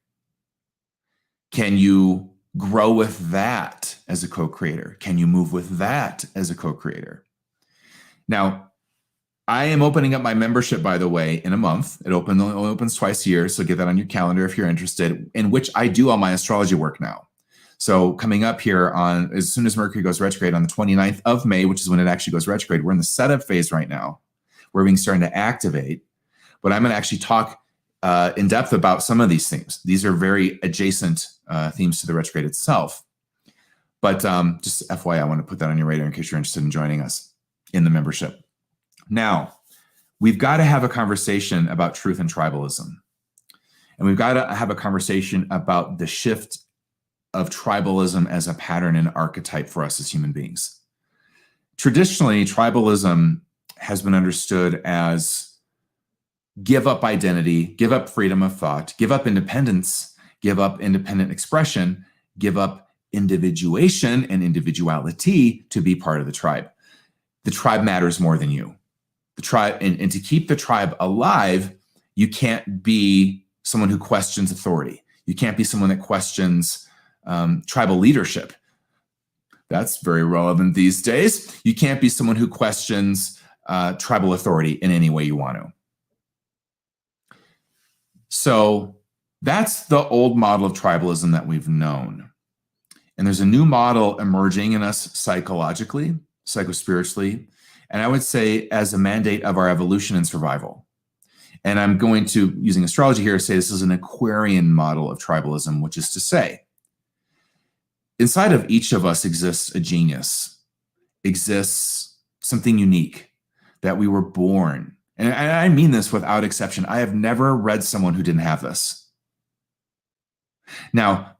Can you grow with that as a co-creator? Can you move with that as a co-creator? Now, I am opening up my membership, by the way, in a month. It only opens twice a year, so get that on your calendar if you're interested, in which I do all my astrology work now. So coming up here as soon as Mercury goes retrograde on the 29th of May, which is when it actually goes retrograde, we're in the setup phase right now, where we're starting to activate. But I'm going to actually talk in depth about some of these themes. These are very adjacent themes to the retrograde itself. But just FYI, I want to put that on your radar in case you're interested in joining us in the membership. Now, we've got to have a conversation about truth and tribalism. And we've got to have a conversation about the shift of tribalism as a pattern and archetype for us as human beings. Traditionally, tribalism has been understood as give up identity, give up freedom of thought, give up independence, give up independent expression, give up individuation and individuality to be part of the tribe. The tribe matters more than you. The tribe, and to keep the tribe alive, you can't be someone who questions authority. You can't be someone that questions tribal leadership. That's very relevant these days. You can't be someone who questions tribal authority in any way you want to. So that's the old model of tribalism that we've known. And there's a new model emerging in us psychologically, psychospiritually, and I would say as a mandate of our evolution and survival. And I'm going to, using astrology here, say this is an Aquarian model of tribalism, which is to say, inside of each of us exists a genius, exists something unique that we were born. And I mean this without exception. I have never read someone who didn't have this. Now,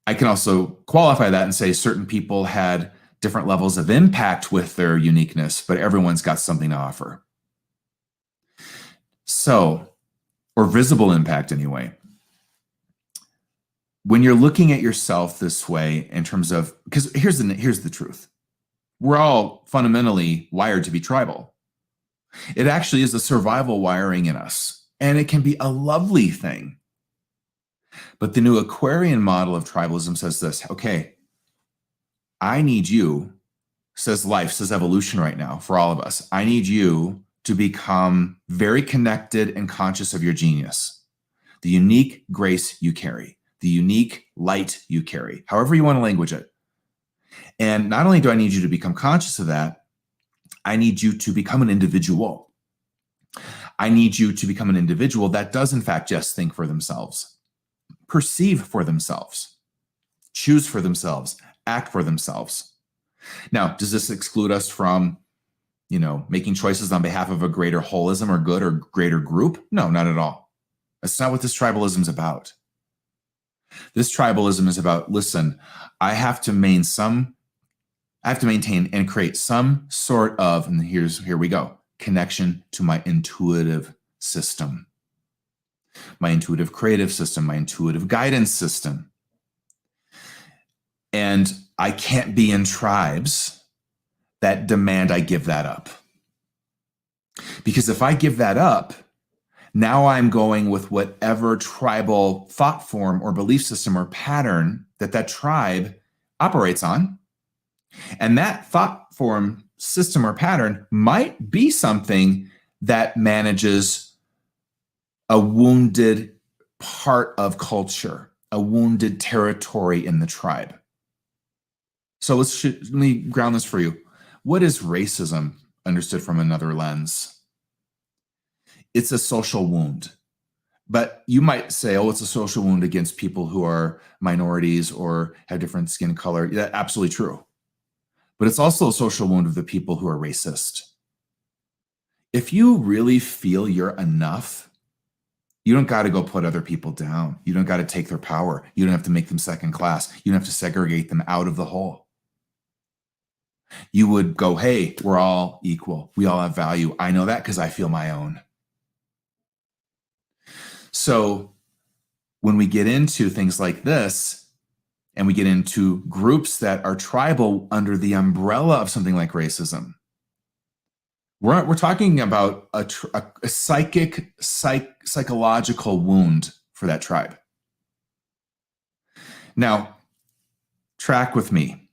I can also qualify that and say certain people had different levels of impact with their uniqueness, but everyone's got something to offer. So, or visible impact anyway. When you're looking at yourself this way in terms of, because here's the truth. We're all fundamentally wired to be tribal. It actually is a survival wiring in us, and it can be a lovely thing. But the new Aquarian model of tribalism says this, okay, I need you, says life, says evolution right now for all of us. I need you to become very connected and conscious of your genius, the unique grace you carry, the unique light you carry, however you want to language it. And not only do I need you to become conscious of that, I need you to become an individual. I need you to become an individual that does in fact just think for themselves, perceive for themselves, choose for themselves, act for themselves. Now, does this exclude us from, making choices on behalf of a greater holism or good or greater group? No, not at all. That's not what this tribalism is about. This tribalism is about, listen, I have to maintain and create some sort of, and here we go, connection to my intuitive system, my intuitive creative system, my intuitive guidance system. And I can't be in tribes that demand I give that up. Because if I give that up, now I'm going with whatever tribal thought form or belief system or pattern that tribe operates on. And that thought form, system, or pattern might be something that manages a wounded part of culture, a wounded territory in the tribe. So let me ground this for you. What is racism understood from another lens? It's a social wound. But you might say, oh, it's a social wound against people who are minorities or have different skin color. That's absolutely true. But it's also a social wound of the people who are racist. If you really feel you're enough, you don't got to go put other people down. You don't got to take their power. You don't have to make them second class. You don't have to segregate them out of the whole. You would go, hey, we're all equal. We all have value. I know that because I feel my own. So when we get into things like this, and we get into groups that are tribal under the umbrella of something like racism, we're talking about a psychological wound for that tribe. Now, track with me.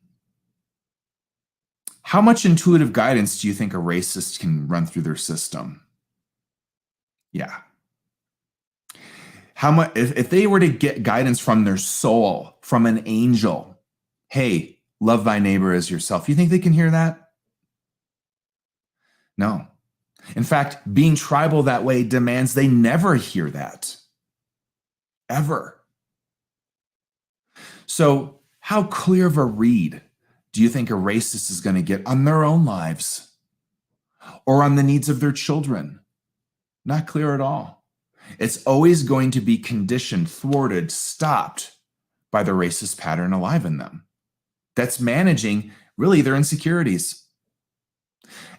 How much intuitive guidance do you think a racist can run through their system? Yeah. How much, if they were to get guidance from their soul, from an angel, hey, love thy neighbor as yourself, you think they can hear that? No. In fact, being tribal that way demands they never hear that. Ever. So how clear of a read do you think a racist is going to get on their own lives or on the needs of their children? Not clear at all. It's always going to be conditioned, thwarted, stopped by the racist pattern alive in them. That's managing really their insecurities.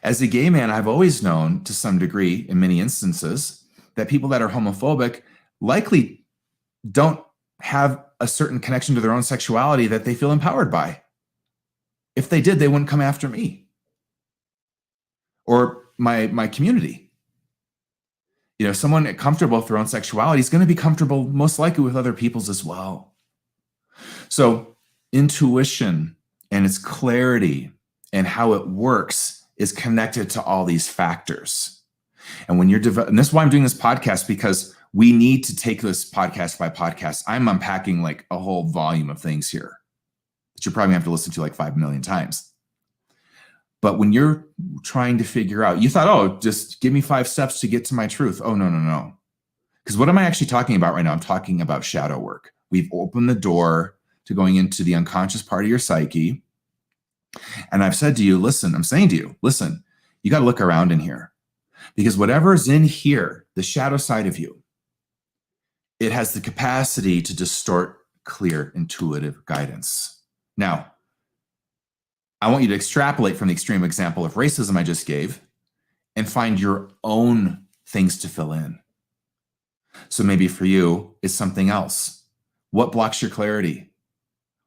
As a gay man, I've always known to some degree, in many instances, that people that are homophobic likely don't have a certain connection to their own sexuality that they feel empowered by. If they did, they wouldn't come after me or my community. You know, someone comfortable with their own sexuality is going to be comfortable most likely with other people's as well. So intuition and its clarity and how it works is connected to all these factors. And when you're and this is why I'm doing this podcast, because we need to take this podcast by podcast. I'm unpacking like a whole volume of things here that you probably have to listen to like 5 million times. But when you're trying to figure out, you thought, oh, just give me 5 steps to get to my truth. Oh, no. Because what am I actually talking about right now? I'm talking about shadow work. We've opened the door to going into the unconscious part of your psyche. And I've said to you, listen, I'm saying to you, listen, you got to look around in here, because whatever's in here, the shadow side of you, it has the capacity to distort clear, intuitive guidance. Now, I want you to extrapolate from the extreme example of racism I just gave and find your own things to fill in. So maybe for you, it's something else. What blocks your clarity?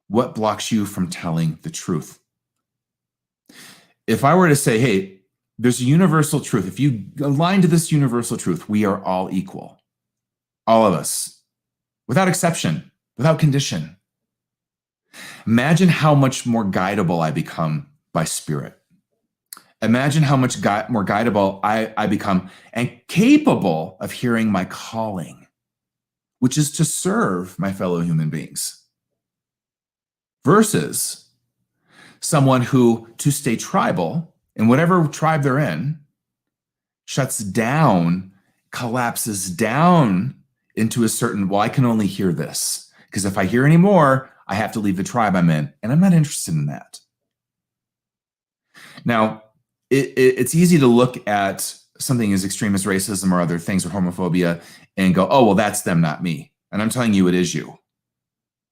What blocks you from telling the truth? If I were to say, hey, there's a universal truth. If you align to this universal truth, we are all equal. All of us, without exception, without condition. Imagine how much more guidable I become by spirit. Imagine how much more guidable I become and capable of hearing my calling, which is to serve my fellow human beings, versus someone who, to stay tribal, in whatever tribe they're in, shuts down, collapses down into a certain, well, I can only hear this, because if I hear any more, I have to leave the tribe I'm in, and I'm not interested in that. Now, it's easy to look at something as extreme as racism or other things or homophobia and go, oh, well, that's them, not me. And I'm telling you, it is you.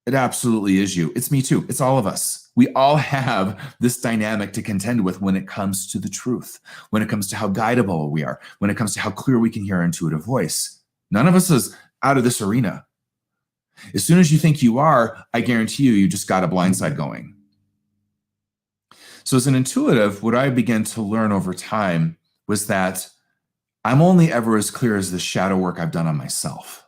It absolutely is you. It's me too. It's all of us. We all have this dynamic to contend with when it comes to the truth, when it comes to how guidable we are, when it comes to how clear we can hear our intuitive voice. None of us is out of this arena. As soon as you think you are, I guarantee you, you just got a blindside going. So as an intuitive, what I began to learn over time was that I'm only ever as clear as the shadow work I've done on myself.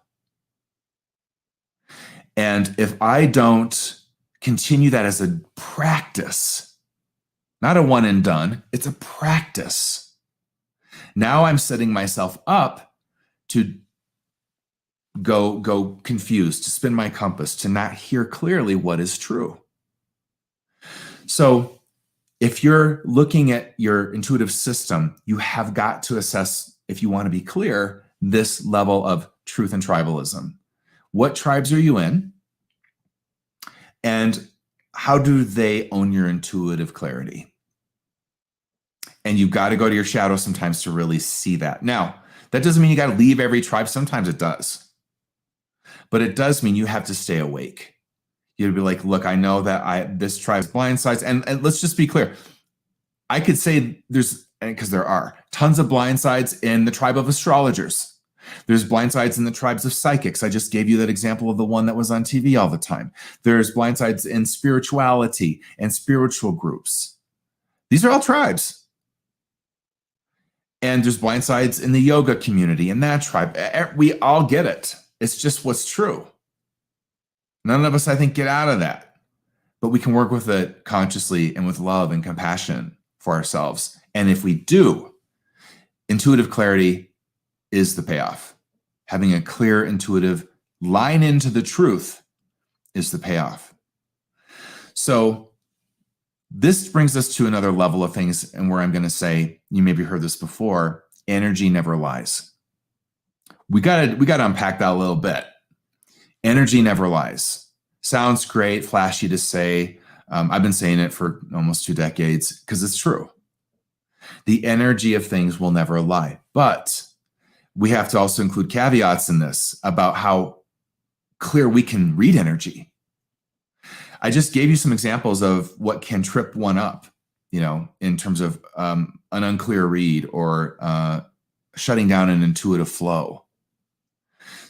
And if I don't continue that as a practice, not a one and done, it's a practice. Now I'm setting myself up to go confused, to spin my compass, to not hear clearly what is true. So if you're looking at your intuitive system, you have got to assess, if you want to be clear, this level of truth and tribalism. What tribes are you in? And how do they own your intuitive clarity? And you've got to go to your shadow sometimes to really see that. Now, that doesn't mean you got to leave every tribe. Sometimes it does. But it does mean you have to stay awake. You'd be like, look, I know that this tribe's blind sides. And let's just be clear. I could say because there are tons of blind sides in the tribe of astrologers. There's blind sides in the tribes of psychics. I just gave you that example of the one that was on TV all the time. There's blind sides in spirituality and spiritual groups. These are all tribes. And there's blind sides in the yoga community, in that tribe. We all get it. It's just what's true. None of us, I think, get out of that. But we can work with it consciously and with love and compassion for ourselves. And if we do, intuitive clarity is the payoff. Having a clear, intuitive line into the truth is the payoff. So this brings us to another level of things, and where I'm going to say, you maybe heard this before, energy never lies. We got to unpack that a little bit. Energy never lies. Sounds great, flashy to say. I've been saying it for almost 2 decades because it's true. The energy of things will never lie. But we have to also include caveats in this about how clear we can read energy. I just gave you some examples of what can trip one up, in terms of an unclear read or shutting down an intuitive flow.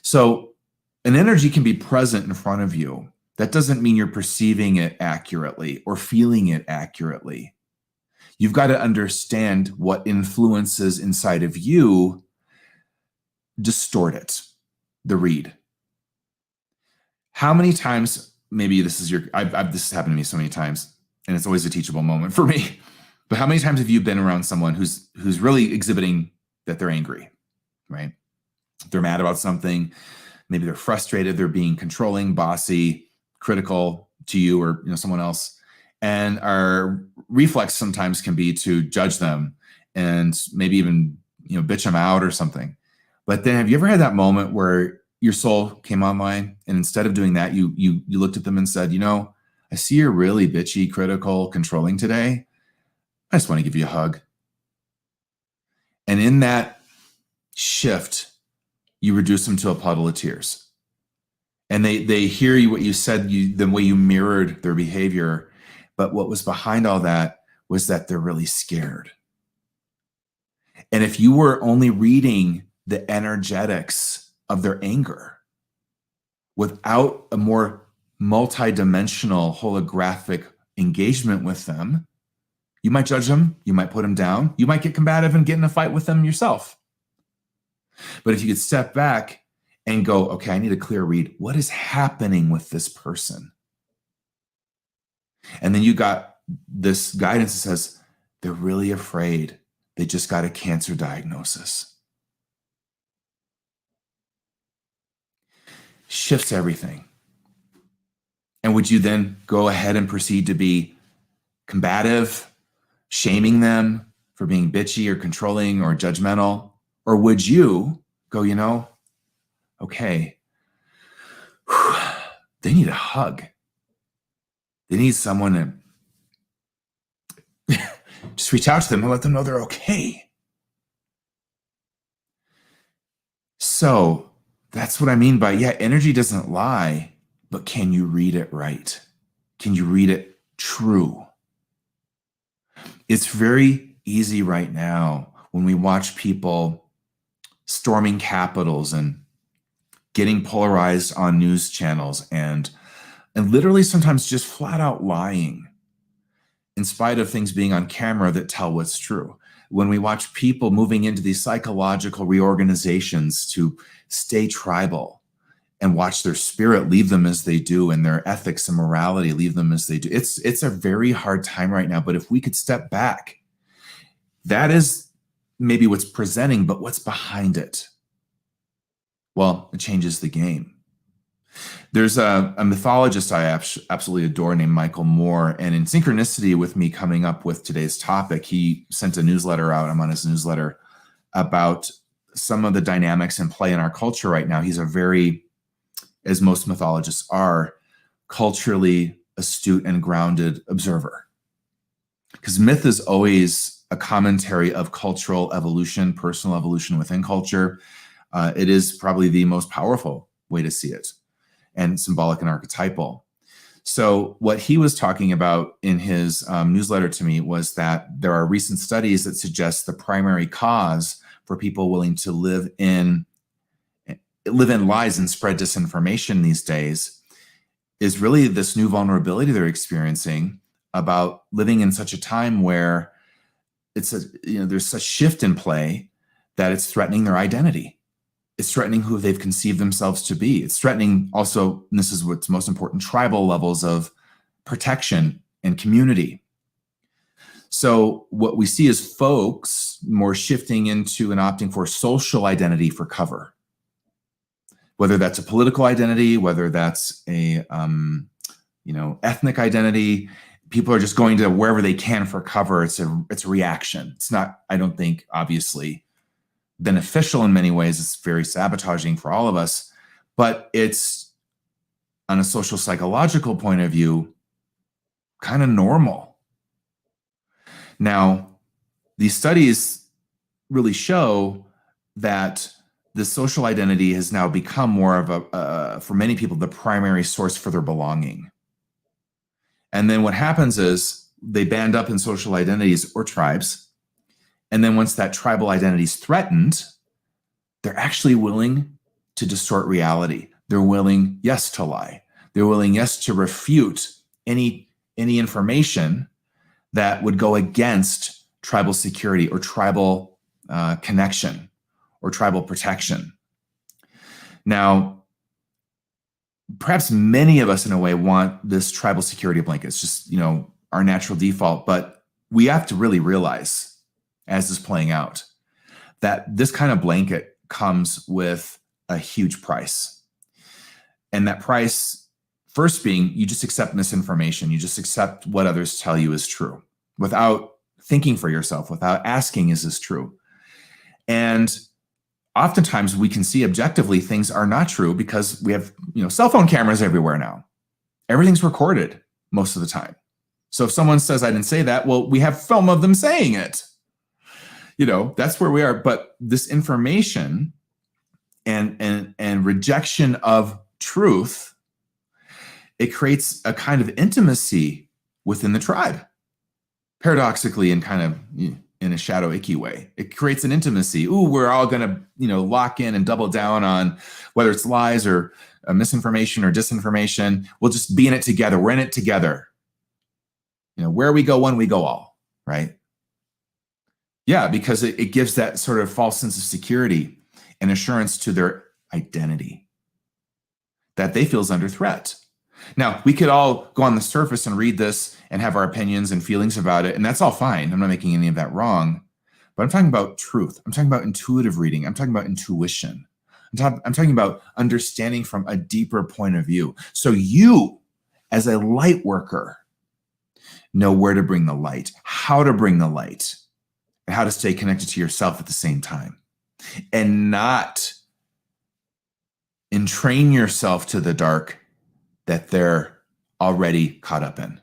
So an energy can be present in front of you. That doesn't mean you're perceiving it accurately or feeling it accurately. You've got to understand what influences inside of you distort it, the read. How many times, maybe this is this has happened to me so many times, and it's always a teachable moment for me, but how many times have you been around someone who's really exhibiting that they're angry, right? They're mad about something. Maybe they're frustrated. They're being controlling, bossy, critical to you or someone else. And our reflex sometimes can be to judge them and maybe even bitch them out or something. But then have you ever had that moment where your soul came online, and instead of doing that, you looked at them and said, I see you're really bitchy, critical, controlling today. I just want to give you a hug. And in that shift, you reduce them to a puddle of tears. And they hear you, what you said, the way you mirrored their behavior. But what was behind all that was that they're really scared. And if you were only reading the energetics of their anger without a more multidimensional holographic engagement with them, you might judge them, you might put them down, you might get combative and get in a fight with them yourself. But if you could step back and go, okay, I need a clear read. What is happening with this person? And then you got this guidance that says, they're really afraid. They just got a cancer diagnosis. Shifts everything. And would you then go ahead and proceed to be combative, shaming them for being bitchy or controlling or judgmental? Or would you go, okay, they need a hug. They need someone to just reach out to them and let them know they're okay. So that's what I mean by, energy doesn't lie, but can you read it right? Can you read it true? It's very easy right now when we watch people storming capitals and getting polarized on news channels and literally sometimes just flat out lying in spite of things being on camera that tell what's true. When we watch people moving into these psychological reorganizations to stay tribal and watch their spirit leave them as they do and their ethics and morality leave them as they do, it's a very hard time right now. But if we could step back, that is maybe what's presenting, but what's behind it? well, it changes the game. There's a mythologist I absolutely adore named Michael Moore, and in synchronicity with me coming up with today's topic, he sent a newsletter out. I'm on his newsletter about some of the dynamics in play in our culture right now. He's a very, as most mythologists are, culturally astute and grounded observer. Because myth is always a commentary of cultural evolution, personal evolution within culture. It is probably the most powerful way to see it, and symbolic and archetypal. So what he was talking about in his newsletter to me was that there are recent studies that suggest the primary cause for people willing to live in lies and spread disinformation these days is really this new vulnerability they're experiencing about living in such a time where there's such shift in play that it's threatening their identity. It's threatening who they've conceived themselves to be. It's threatening also, and this is what's most important, tribal levels of protection and community. So what we see is folks more shifting into and opting for social identity for cover. Whether that's a political identity, whether that's a ethnic identity, people are just going to wherever they can for cover. It's a reaction. It's not, I don't think, obviously beneficial in many ways. It's very sabotaging for all of us, but it's, on a social psychological point of view, kind of normal. Now, these studies really show that the social identity has now become more of for many people, the primary source for their belonging. And then what happens is they band up in social identities or tribes. And then once that tribal identity is threatened, they're actually willing to distort reality. They're willing, yes, to lie. They're willing, yes, to refute any information that would go against tribal security or tribal connection or tribal protection. Now, perhaps many of us in a way want this tribal security blanket. It's just, our natural default, but we have to really realize as this is playing out that this kind of blanket comes with a huge price. And that price, first being, you just accept misinformation. You just accept what others tell you is true without thinking for yourself, without asking, is this true? And oftentimes we can see objectively things are not true because we have, cell phone cameras everywhere now. Everything's recorded most of the time. So if someone says, I didn't say that, well, we have film of them saying it. That's where we are. But this information and rejection of truth, it creates a kind of intimacy within the tribe. Paradoxically, and kind of in a shadow icky way, it creates an intimacy. Ooh, we're all going to, lock in and double down on whether it's lies or misinformation or disinformation. We'll just be in it together. We're in it together. Where we go one, we go all, right? Yeah, because it gives that sort of false sense of security and assurance to their identity that they feel is under threat. Now, we could all go on the surface and read this and have our opinions and feelings about it, and that's all fine. I'm not making any of that wrong. But I'm talking about truth. I'm talking about intuitive reading. I'm talking about intuition. I'm talking about understanding from a deeper point of view. So you, as a light worker, know where to bring the light, how to bring the light, and how to stay connected to yourself at the same time, and not entrain yourself to the dark that they're already caught up in.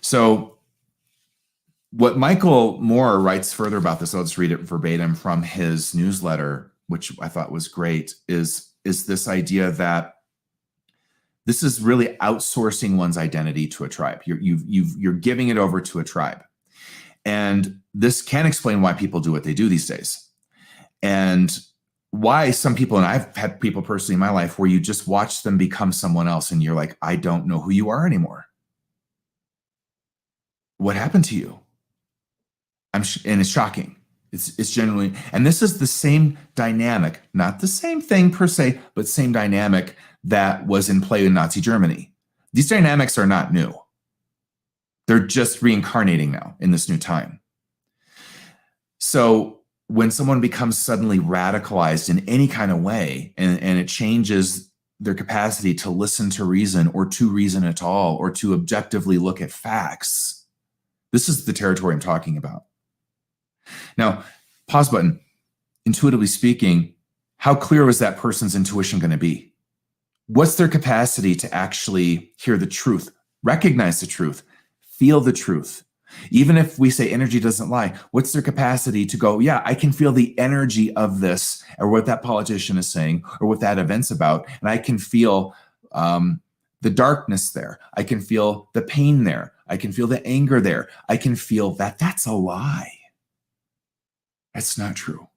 So what Michael Moore writes further about this, I'll just read it verbatim from his newsletter, which I thought was great, is this idea that this is really outsourcing one's identity to a tribe. You're giving it over to a tribe. And this can explain why people do what they do these days. And why some people, and I've had people personally in my life where you just watch them become someone else and you're like, I don't know who you are anymore. What happened to you? And it's shocking. It's genuinely, and this is the same dynamic, not the same thing per se, but same dynamic that was in play in Nazi Germany. These dynamics are not new. They're just reincarnating now in this new time. So when someone becomes suddenly radicalized in any kind of way, and it changes their capacity to listen to reason or to reason at all, or to objectively look at facts, this is the territory I'm talking about. Now, pause button. Intuitively speaking, how clear was that person's intuition going to be? What's their capacity to actually hear the truth, recognize the truth, feel the truth? Even if we say energy doesn't lie, what's their capacity to go, yeah, I can feel the energy of this, or what that politician is saying, or what that event's about, and I can feel the darkness there. I can feel the pain there. I can feel the anger there. I can feel that that's a lie. That's not true.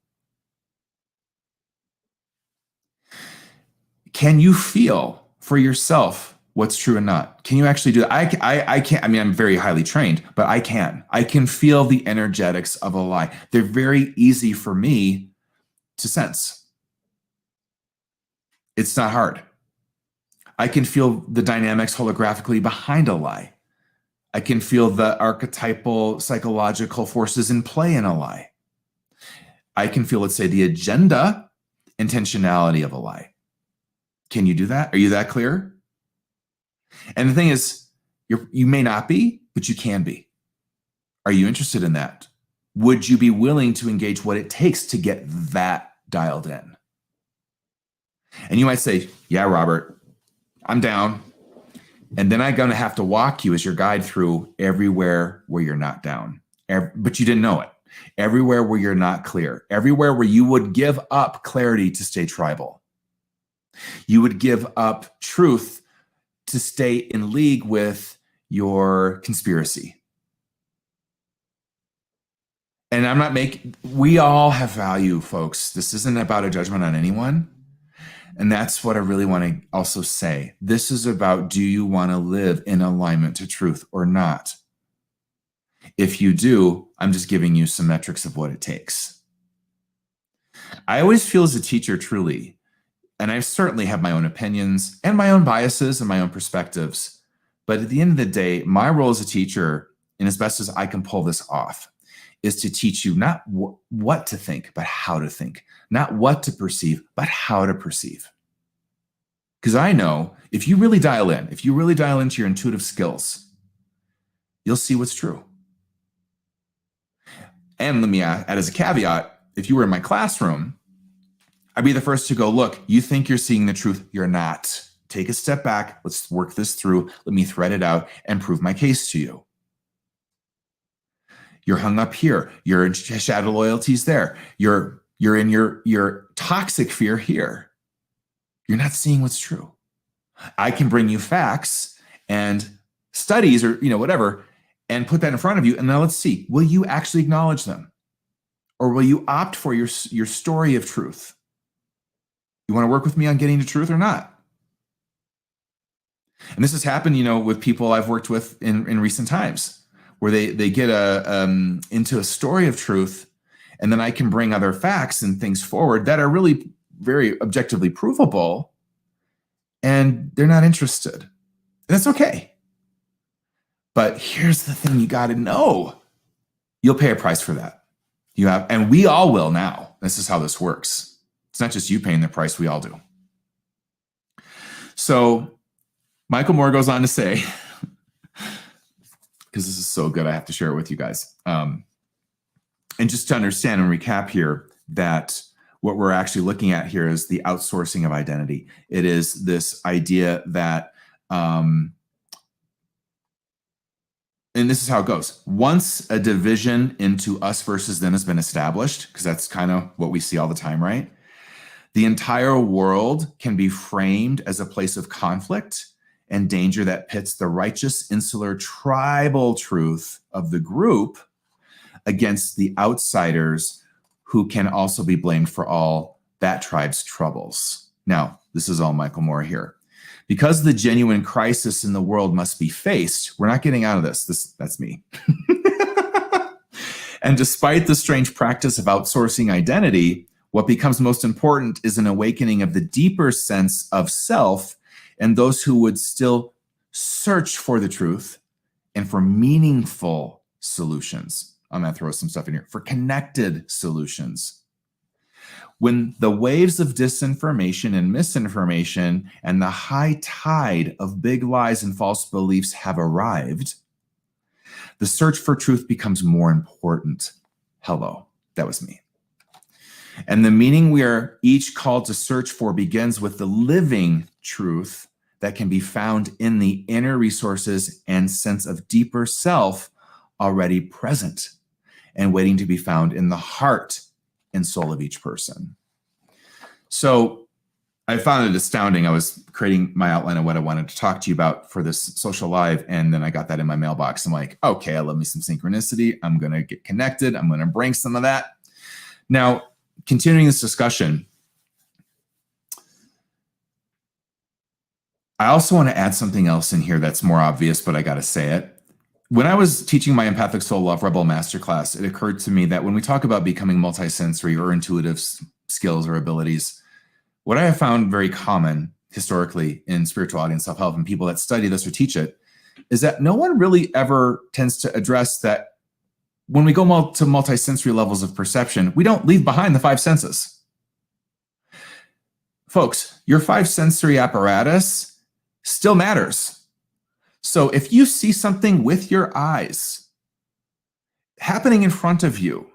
Can you feel for yourself what's true and not? Can you actually do that? I can't. I mean, I'm very highly trained, but I can. I can feel the energetics of a lie. They're very easy for me to sense. It's not hard. I can feel the dynamics holographically behind a lie. I can feel the archetypal psychological forces in play in a lie. I can feel, let's say, the agenda intentionality of a lie. Can you do that? Are you that clear? And the thing is, you may not be, but you can be. Are you interested in that? Would you be willing to engage what it takes to get that dialed in? And you might say, yeah, Robert, I'm down. And then I'm going to have to walk you as your guide through everywhere where you're not down. But you didn't know it. Everywhere where you're not clear. Everywhere where you would give up clarity to stay tribal. You would give up truth to stay in league with your conspiracy. And I'm not we all have value, folks. This isn't about a judgment on anyone. And that's what I really want to also say. This is about, do you want to live in alignment to truth or not? If you do, I'm just giving you some metrics of what it takes. I always feel as a teacher, truly, and I certainly have my own opinions and my own biases and my own perspectives. But at the end of the day, my role as a teacher, and as best as I can pull this off, is to teach you not what to think, but how to think. Not what to perceive, but how to perceive. Because I know if you really dial in, if you really dial into your intuitive skills, you'll see what's true. And let me add as a caveat, if you were in my classroom, I'd be the first to go, look, you think you're seeing the truth. You're not. Take a step back. Let's work this through. Let me thread it out and prove my case to you. You're hung up here. Your shadow loyalties there. You're in your toxic fear here. You're not seeing what's true. I can bring you facts and studies or whatever and put that in front of you. And now let's see, will you actually acknowledge them? Or will you opt for your story of truth? You want to work with me on getting to truth or not? And this has happened, with people I've worked with in recent times, where they get into a story of truth, and then I can bring other facts and things forward that are really very objectively provable, and they're not interested. And that's okay. But here's the thing you got to know. You'll pay a price for that. And we all will now. This is how this works. It's not just you paying the price, we all do. So Michael Moore goes on to say, because this is so good, I have to share it with you guys. And just to understand and recap here, that what we're actually looking at here is the outsourcing of identity. It is this idea that, and this is how it goes. Once a division into us versus them has been established, because that's kind of what we see all the time, right? The entire world can be framed as a place of conflict and danger that pits the righteous, insular, tribal truth of the group against the outsiders who can also be blamed for all that tribe's troubles. Now, this is all Michael Moore here. Because the genuine crisis in the world must be faced, we're not getting out of this. That's me. And despite the strange practice of outsourcing identity, what becomes most important is an awakening of the deeper sense of self, and those who would still search for the truth and for meaningful solutions. I'm going to throw some stuff in here, for connected solutions. When the waves of disinformation and misinformation and the high tide of big lies and false beliefs have arrived, the search for truth becomes more important. Hello, that was me. And the meaning we are each called to search for begins with the living truth that can be found in the inner resources and sense of deeper self already present and waiting to be found in the heart and soul of each person. So I found it astounding. I was creating my outline of what I wanted to talk to you about for this social live, and then I got that in my mailbox. I'm like, okay, I love me some synchronicity. I'm going to get connected. I'm going to bring some of that. Now, continuing this discussion, I also want to add something else in here that's more obvious, but I got to say it. When I was teaching my Empathic Soul Love Rebel Masterclass, it occurred to me that when we talk about becoming multisensory or intuitive skills or abilities, what I have found very common historically in spirituality and self-help and people that study this or teach it is that no one really ever tends to address that when we go to multisensory levels of perception, we don't leave behind the five senses. Folks, your five sensory apparatus still matters. So if you see something with your eyes happening in front of you,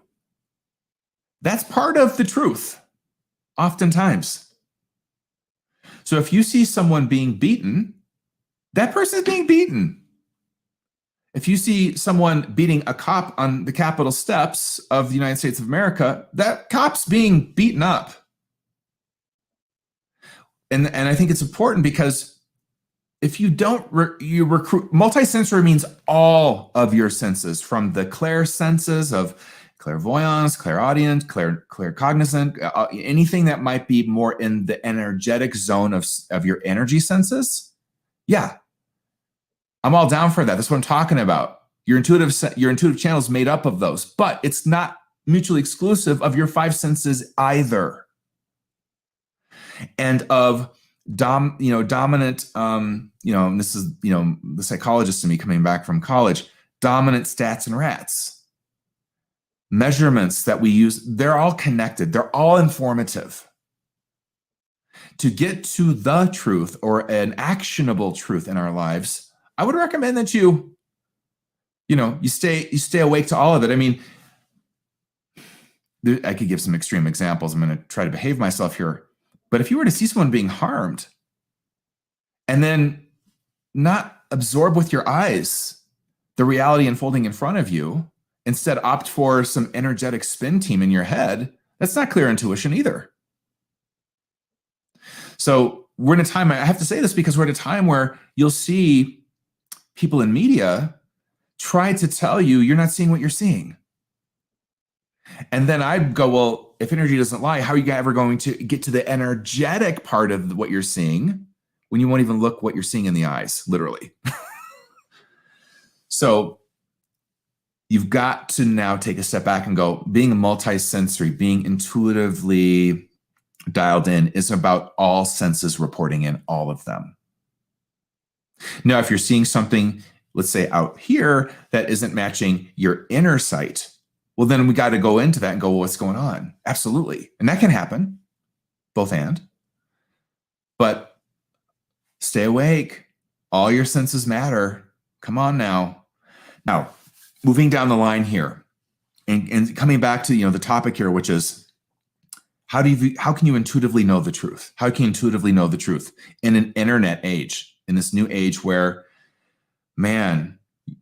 that's part of the truth, oftentimes. So if you see someone being beaten, that person is being beaten. If you see someone beating a cop on the Capitol steps of the United States of America, that cop's being beaten up. And I think it's important because if you don't, you recruit, multisensory means all of your senses, from the clair senses of clairvoyance, clairaudient, claircognizant, anything that might be more in the energetic zone of your energy senses. Yeah, I'm all down for that. That's what I'm talking about. Your intuitive channel is made up of those, but it's not mutually exclusive of your five senses either. And of dominant, this is, the psychologist in me coming back from college, dominant stats and rats. Measurements that we use, they're all connected. They're all informative. To get to the truth or an actionable truth in our lives, I would recommend that you stay awake to all of it. I mean, I could give some extreme examples. I'm going to try to behave myself here. But if you were to see someone being harmed and then not absorb with your eyes the reality unfolding in front of you, instead opt for some energetic spin team in your head, that's not clear intuition either. So we're in a time, I have to say this because we're at a time where you'll see people in media try to tell you you're not seeing what you're seeing. And then I'd go, well, if energy doesn't lie, how are you ever going to get to the energetic part of what you're seeing when you won't even look what you're seeing in the eyes, literally? So you've got to now take a step back and go, being multisensory, being intuitively dialed in is about all senses reporting in, all of them. Now, if you're seeing something, let's say out here, that isn't matching your inner sight, well, then we got to go into that and go, well, what's going on? Absolutely. And that can happen, both and. But stay awake. All your senses matter. Come on now. Now, moving down the line here and coming back to, the topic here, which is how can you intuitively know the truth? How can you intuitively know the truth in an internet age, in this new age where, man,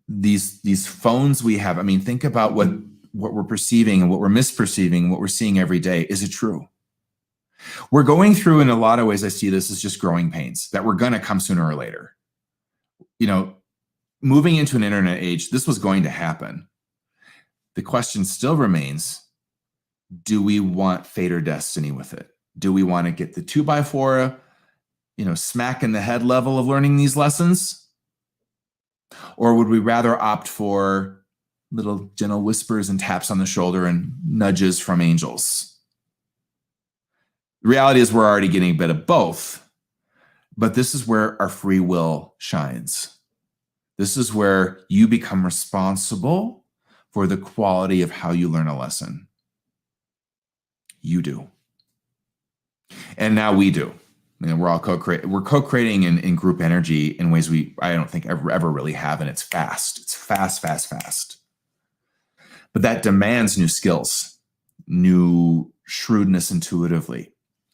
these phones we have, I mean, think about what we're perceiving and what we're misperceiving, what we're seeing every day. Is it true? We're going through, in a lot of ways, I see this as just growing pains that we're going to come sooner or later. Moving into an internet age, this was going to happen. The question still remains, do we want fate or destiny with it? Do we want to get the 2x4, smack in the head level of learning these lessons? Or would we rather opt for little gentle whispers and taps on the shoulder and nudges from angels? The reality is we're already getting a bit of both, but this is where our free will shines. This is where you become responsible for the quality of how you learn a lesson. You do. And now we do. We're all co-creating in group energy in ways I don't think ever really have, and it's fast. It's fast. But that demands new skills, new shrewdness intuitively.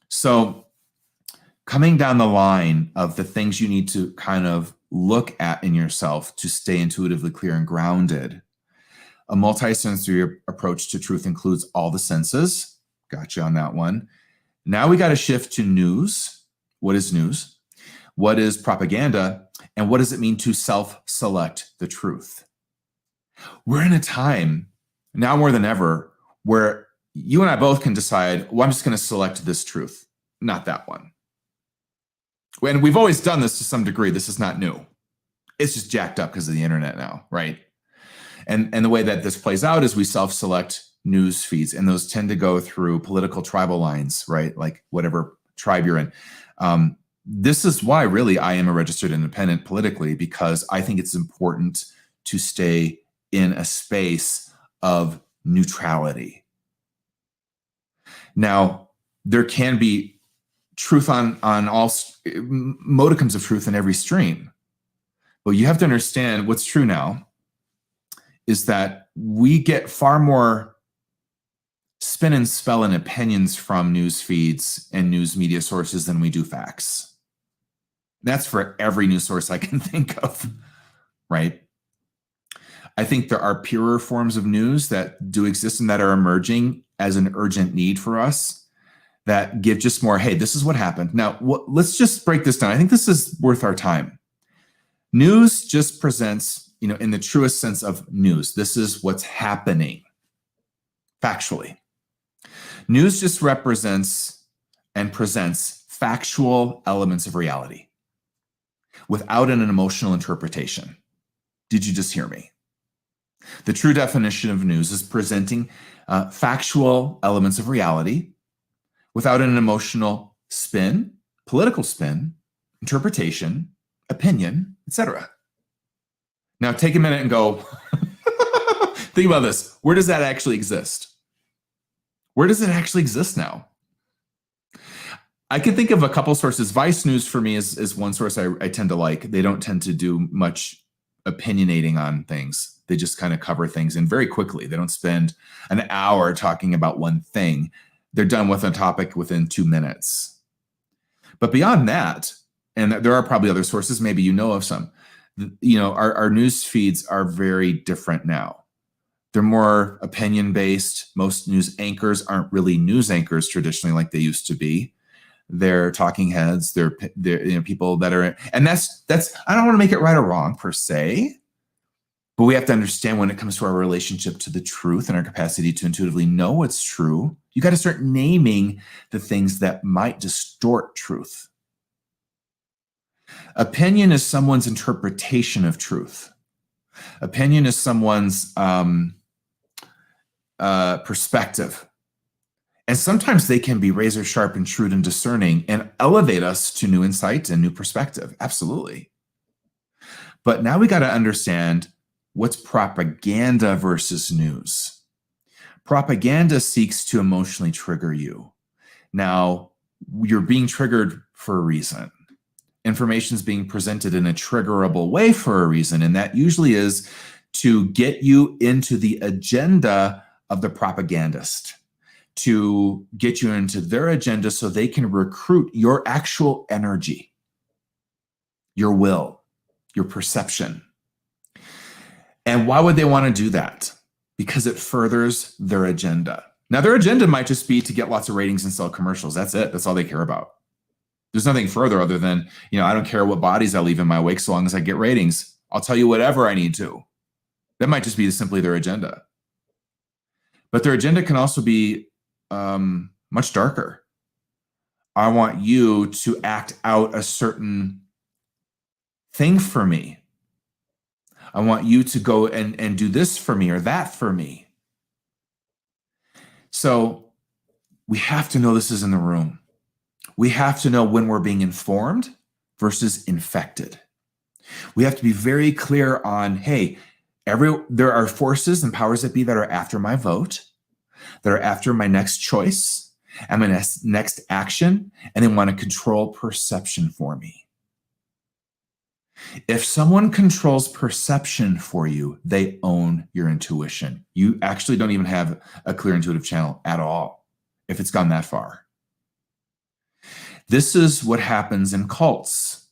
So coming down the line of the things you need to kind of look at in yourself to stay intuitively clear and grounded, a multisensory approach to truth includes all the senses. Got you on that one. Now we got to shift to news. What is news? What is propaganda? And what does it mean to self-select the truth? We're in a time now more than ever where you and I both can decide, well, I'm just going to select this truth, not that one. And we've always done this to some degree. This is not new. It's just jacked up because of the internet now, right? And the way that this plays out is we self-select news feeds, and those tend to go through political tribal lines, right? Like whatever tribe you're in. This is why really I am a registered independent politically, because I think it's important to stay in a space of neutrality. Now, there can be truth on all modicums of truth in every stream, but you have to understand what's true now is that we get far more spin and spell and opinions from news feeds and news media sources than we do facts. That's for every news source I can think of, right? I think there are purer forms of news that do exist and that are emerging as an urgent need for us that give just more, hey, this is what happened. Now, let's just break this down. I think this is worth our time. News just presents, in the truest sense of news, this is what's happening factually. News just represents and presents factual elements of reality without an emotional interpretation. Did you just hear me? The true definition of news is presenting factual elements of reality without an emotional spin, political spin, interpretation, opinion, etc. Now take a minute and go, think about this. Where does that actually exist? Where does it actually exist now? I can think of a couple sources. Vice News for me is one source I tend to like. They don't tend to do much opinionating on things. They just kind of cover things and very quickly. They don't spend an hour talking about one thing. They're done with a topic within 2 minutes. But beyond that, and there are probably other sources, maybe you know of some, our news feeds are very different now. They're more opinion-based. Most news anchors aren't really news anchors traditionally like they used to be. They're talking heads. They're people that are, and that's. I don't want to make it right or wrong per se, but we have to understand when it comes to our relationship to the truth and our capacity to intuitively know what's true. You got to start naming the things that might distort truth. Opinion is someone's interpretation of truth. Opinion is someone's perspective. And sometimes they can be razor sharp and shrewd and discerning and elevate us to new insight and new perspective. Absolutely. But now we got to understand what's propaganda versus news. Propaganda seeks to emotionally trigger you. Now, you're being triggered for a reason. Information is being presented in a triggerable way for a reason, and that usually is to get you into the agenda of the propagandist, to get you into their agenda so they can recruit your actual energy, your will, your perception. And why would they want to do that? Because it furthers their agenda. Now, their agenda might just be to get lots of ratings and sell commercials. That's it. That's all they care about. There's nothing further other than, I don't care what bodies I leave in my wake so long as I get ratings. I'll tell you whatever I need to. That might just be simply their agenda. But their agenda can also be much darker. I want you to act out a certain thing for me. I want you to go and do this for me or that for me. So we have to know this is in the room. We have to know when we're being informed versus infected. We have to be very clear on, hey, There are forces and powers that be that are after my vote, that are after my next choice and my next action, and they want to control perception for me. If someone controls perception for you, they own your intuition. You actually don't even have a clear intuitive channel at all if it's gone that far. This is what happens in cults.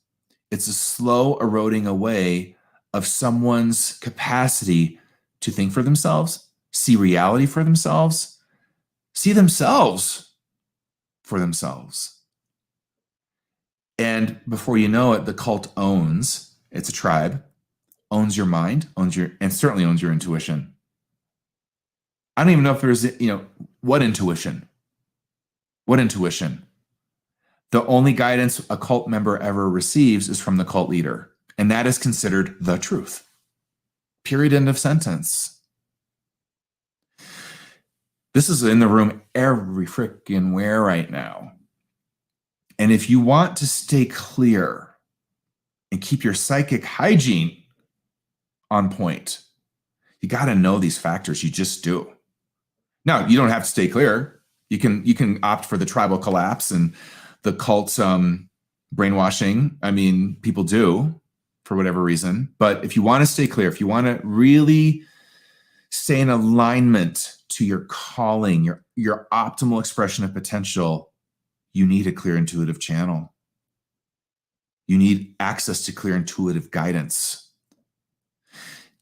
It's a slow eroding away of someone's capacity to think for themselves, see reality for themselves, see themselves for themselves. And before you know it, the cult owns, it's a tribe, owns your mind, and certainly owns your intuition. I don't even know if there's, what intuition? What intuition? The only guidance a cult member ever receives is from the cult leader, and that is considered the truth. Period, end of sentence. This is in the room every freaking where right now. And if you want to stay clear and keep your psychic hygiene on point, you got to know these factors. You just do. Now, you don't have to stay clear. You can opt for the tribal collapse and the cult brainwashing. I mean, people do for whatever reason. But if you want to stay clear, if you want to really stay in alignment to your calling, your optimal expression of potential, you need a clear intuitive channel. You need access to clear intuitive guidance.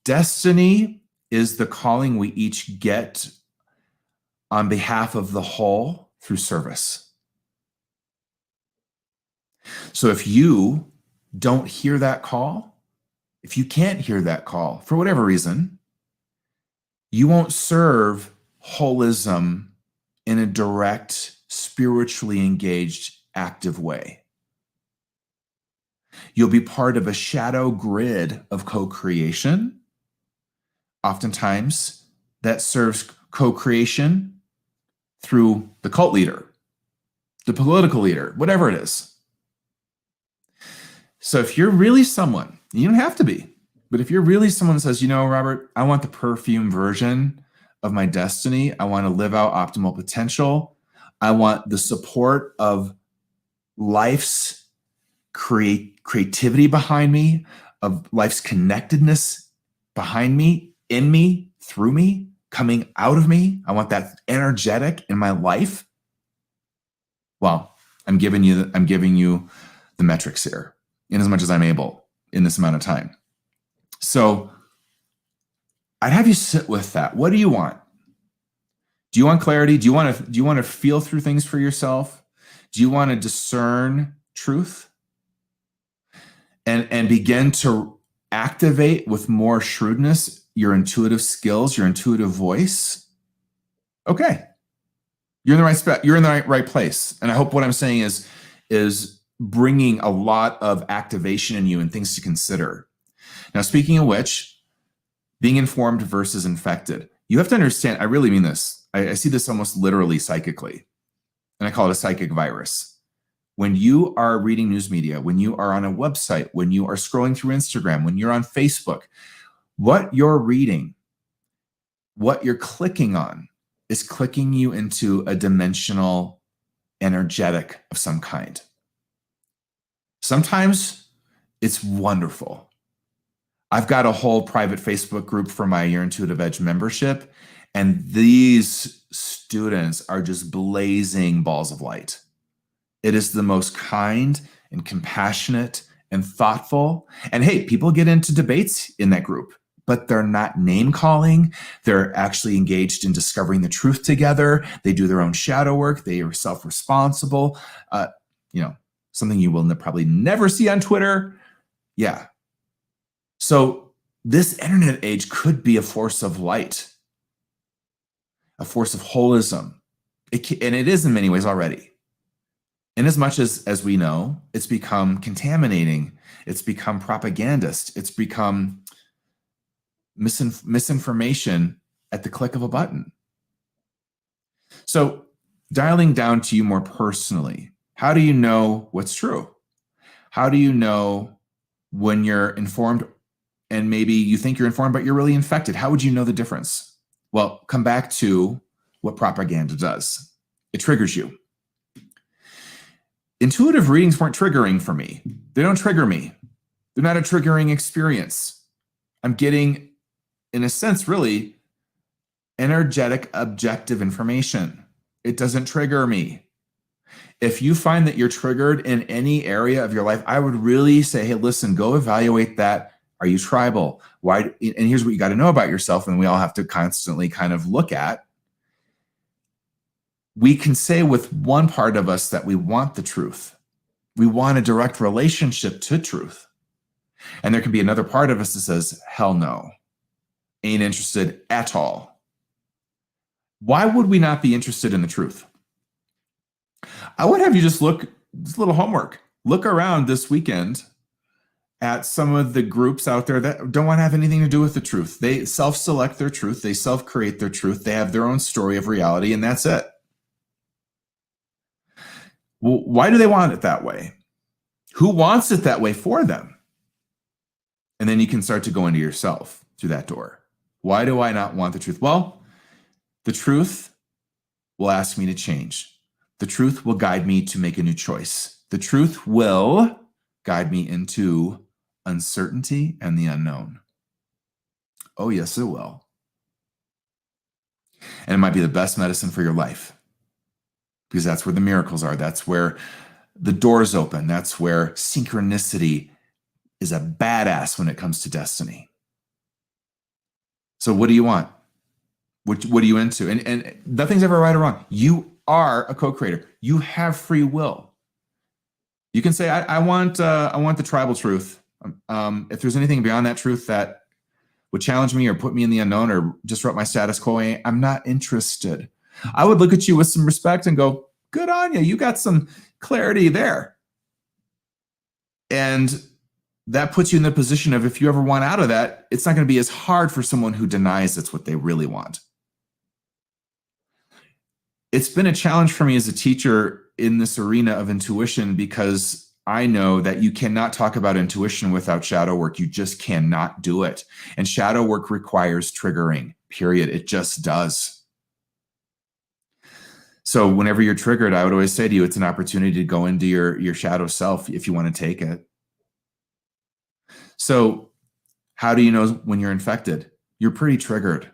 Destiny is the calling we each get on behalf of the whole through service. So if you don't hear that call, if you can't hear that call for whatever reason, you won't serve holism in a direct, spiritually engaged, active way. You'll be part of a shadow grid of co-creation. Oftentimes, that serves co-creation through the cult leader, the political leader, whatever it is. So if you're really someone, you don't have to be, but if you're really someone that says, Robert, I want the perfume version of my destiny. I want to live out optimal potential. I want the support of life's creativity behind me, of life's connectedness behind me, in me, through me, coming out of me. I want that energetic in my life. Well, I'm giving you the metrics here, in as much as I'm able in this amount of time. So I'd have you sit with that. What do you want? Do you want clarity? Do you want to feel through things for yourself? Do you want to discern truth and begin to activate with more shrewdness your intuitive skills, your intuitive voice? Okay. You're in the right spot. You're in the right place. And I hope what I'm saying is bringing a lot of activation in you and things to consider. Now, speaking of which, being informed versus infected. You have to understand, I really mean this. I see this almost literally psychically, and I call it a psychic virus. When you are reading news media, when you are on a website, when you are scrolling through Instagram, when you're on Facebook, what you're reading, what you're clicking on is clicking you into a dimensional energetic of some kind. Sometimes it's wonderful. I've got a whole private Facebook group for my Your Intuitive Edge membership, and these students are just blazing balls of light. It is the most kind and compassionate and thoughtful. And hey, people get into debates in that group, but they're not name calling. They're actually engaged in discovering the truth together. They do their own shadow work. They are self-responsible. Something you will probably never see on Twitter. Yeah. So this internet age could be a force of light, a force of holism. And it is in many ways already. In as much as we know, it's become contaminating. It's become propagandist. It's become misinformation at the click of a button. So dialing down to you more personally, how do you know what's true? How do you know when you're informed and maybe you think you're informed, but you're really infected. How would you know the difference? Well, come back to what propaganda does. It triggers you. Intuitive readings weren't triggering for me. They don't trigger me. They're not a triggering experience. I'm getting, in a sense, really energetic, objective information. It doesn't trigger me. If you find that you're triggered in any area of your life, I would really say, hey, listen, go evaluate that. Are you tribal? Why? And here's what you got to know about yourself, and we all have to constantly kind of look at. We can say with one part of us that we want the truth. We want a direct relationship to truth. And there can be another part of us that says, hell no, ain't interested at all. Why would we not be interested in the truth? I would have you just look, just a little homework. Look around this weekend at some of the groups out there that don't want to have anything to do with the truth. They self-select their truth. They self-create their truth. They have their own story of reality, and that's it. Well, why do they want it that way? Who wants it that way for them? And then you can start to go into yourself through that door. Why do I not want the truth? Well, the truth will ask me to change. The truth will guide me to make a new choice. The truth will guide me into uncertainty and the unknown. Oh, yes, it will. And it might be the best medicine for your life, because that's where the miracles are. That's where the doors open. That's where synchronicity is a badass when it comes to destiny. So what do you want? What are you into? And nothing's ever right or wrong. You are a co-creator. You have free will. You can say, I want the tribal truth. If there's anything beyond that truth that would challenge me or put me in the unknown or disrupt my status quo, I'm not interested. I would look at you with some respect and go, good on you. You got some clarity there. And that puts you in the position of, if you ever want out of that, it's not going to be as hard for someone who denies that's what they really want. It's been a challenge for me as a teacher in this arena of intuition, because I know that you cannot talk about intuition without shadow work. You just cannot do it. And shadow work requires triggering, period. It just does. So whenever you're triggered, I would always say to you, it's an opportunity to go into your shadow self if you want to take it. So how do you know when you're infected? You're pretty triggered.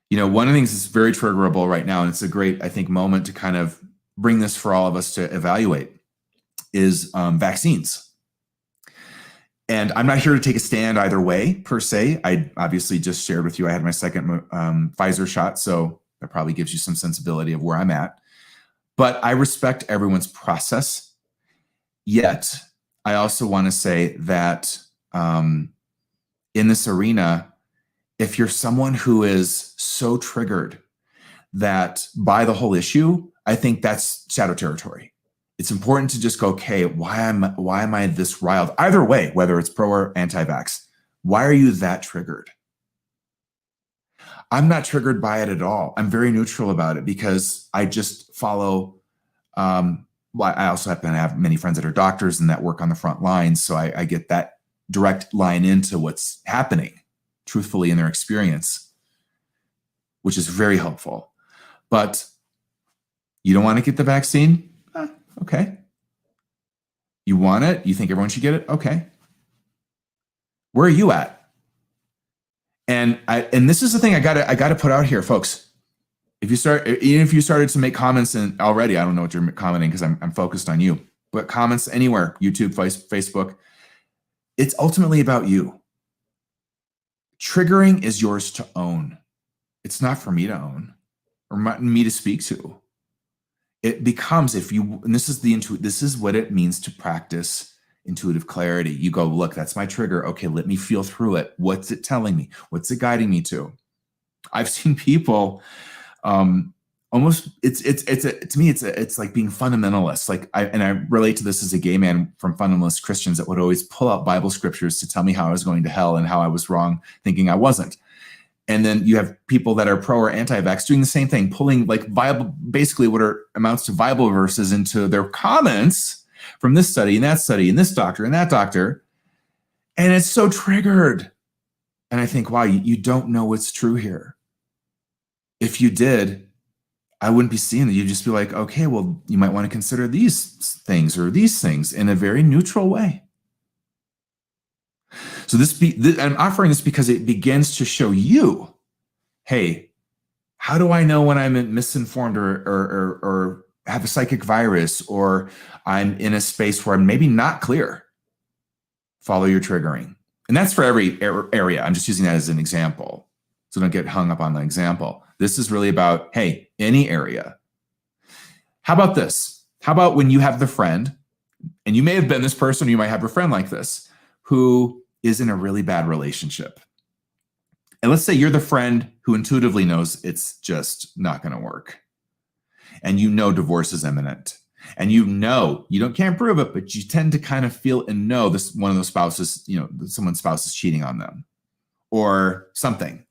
You know, one of the things that's very triggerable right now, and it's a great, I think, moment to kind of bring this for all of us to evaluate, is vaccines. And I'm not here to take a stand either way, per se. I obviously just shared with you I had my second Pfizer shot, so that probably gives you some sensibility of where I'm at. But I respect everyone's process. Yet, I also want to say that in this arena, if you're someone who is so triggered that by the whole issue, I think that's shadow territory. It's important to just go, okay, why am I this riled? Either way, whether it's pro or anti-vax, why are you that triggered? I'm not triggered by it at all. I'm very neutral about it, because I just follow. I also happen to have many friends that are doctors and that work on the front lines, so I get that direct line into what's happening, truthfully, in their experience, which is very helpful. But you don't want to get the vaccine? Okay. You want it? You think everyone should get it? Okay. Where are you at? And this is the thing I gotta put out here, folks. Even if you started to make comments already, I don't know what you're commenting because I'm focused on you, but comments anywhere, YouTube, Facebook, it's ultimately about you. Triggering is yours to own. It's not for me to own or me to speak to. It becomes, and this is what it means to practice intuitive clarity. You go, look, that's my trigger. Okay, let me feel through it. What's it telling me? What's it guiding me to? I've seen people almost, to me, it's like being fundamentalist. Like I relate to this as a gay man from fundamentalist Christians that would always pull out Bible scriptures to tell me how I was going to hell and how I was wrong, thinking I wasn't. And then you have people that are pro or anti-vax doing the same thing, pulling like Bible, basically what amounts to Bible verses into their comments from this study and that study and this doctor and that doctor. And it's so triggered. And I think, wow, you don't know what's true here. If you did, I wouldn't be seeing it. You'd just be like, okay, well, you might want to consider these things or these things in a very neutral way. So I'm offering this because it begins to show you, hey, how do I know when I'm misinformed or have a psychic virus, or I'm in a space where I'm maybe not clear? Follow your triggering. And that's for every area. I'm just using that as an example. So don't get hung up on the example. This is really about, hey, any area. How about this? How about when you have the friend, and you may have been this person, or you might have a friend like this, who is in a really bad relationship. And let's say you're the friend who intuitively knows it's just not going to work. And you know divorce is imminent. And you can't prove it, but you tend to kind of feel and know this one of those spouses, someone's spouse is cheating on them or something,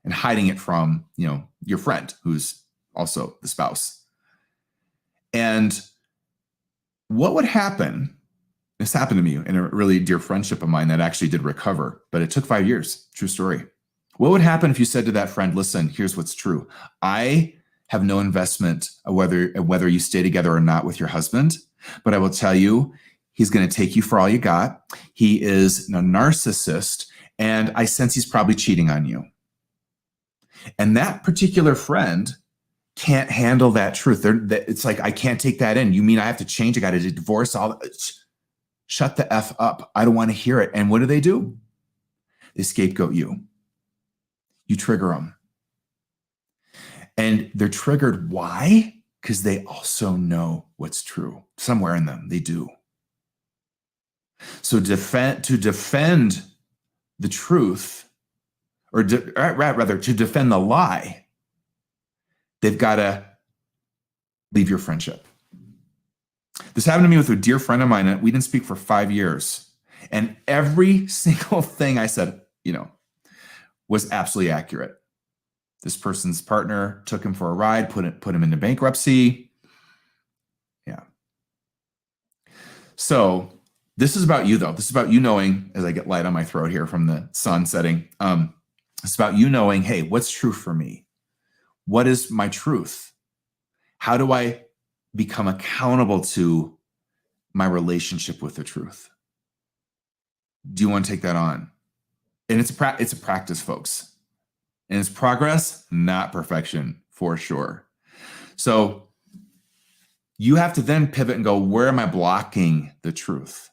and hiding it from, your friend who's also the spouse. And what would happen? This happened to me in a really dear friendship of mine that actually did recover, but it took 5 years. True story. What would happen if you said to that friend, listen, here's what's true. I have no investment whether you stay together or not with your husband, but I will tell you, he's going to take you for all you got. He is a narcissist, and I sense he's probably cheating on you. And that particular friend can't handle that truth. It's like, I can't take that in. You mean I have to change? I got to divorce all. Shut the F up. I don't want to hear it. And what do? They scapegoat you. You trigger them. And they're triggered. Why? Because they also know what's true. Somewhere in them, they do. So to defend the truth, or rather to defend the lie, they've got to leave your friendship. This happened to me with a dear friend of mine. We didn't speak for 5 years. And every single thing I said, was absolutely accurate. This person's partner took him for a ride, put him into bankruptcy. Yeah. So this is about you, though. This is about you knowing, as I get light on my throat here from the sun setting, it's about you knowing, hey, what's true for me? What is my truth? How do I become accountable to my relationship with the truth? Do you want to take that on? And it's a practice, folks. And it's progress, not perfection, for sure. So you have to then pivot and go, where am I blocking the truth?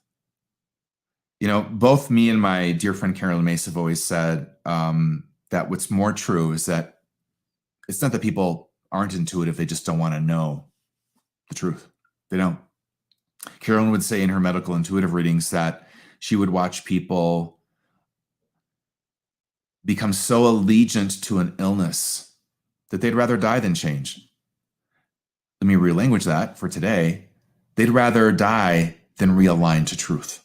Both me and my dear friend Carolyn Mace have always said that what's more true is that it's not that people aren't intuitive, they just don't want to know the truth. They don't. Carolyn would say in her medical intuitive readings that she would watch people become so allegiant to an illness that they'd rather die than change. Let me relanguage that for today. They'd rather die than realign to truth.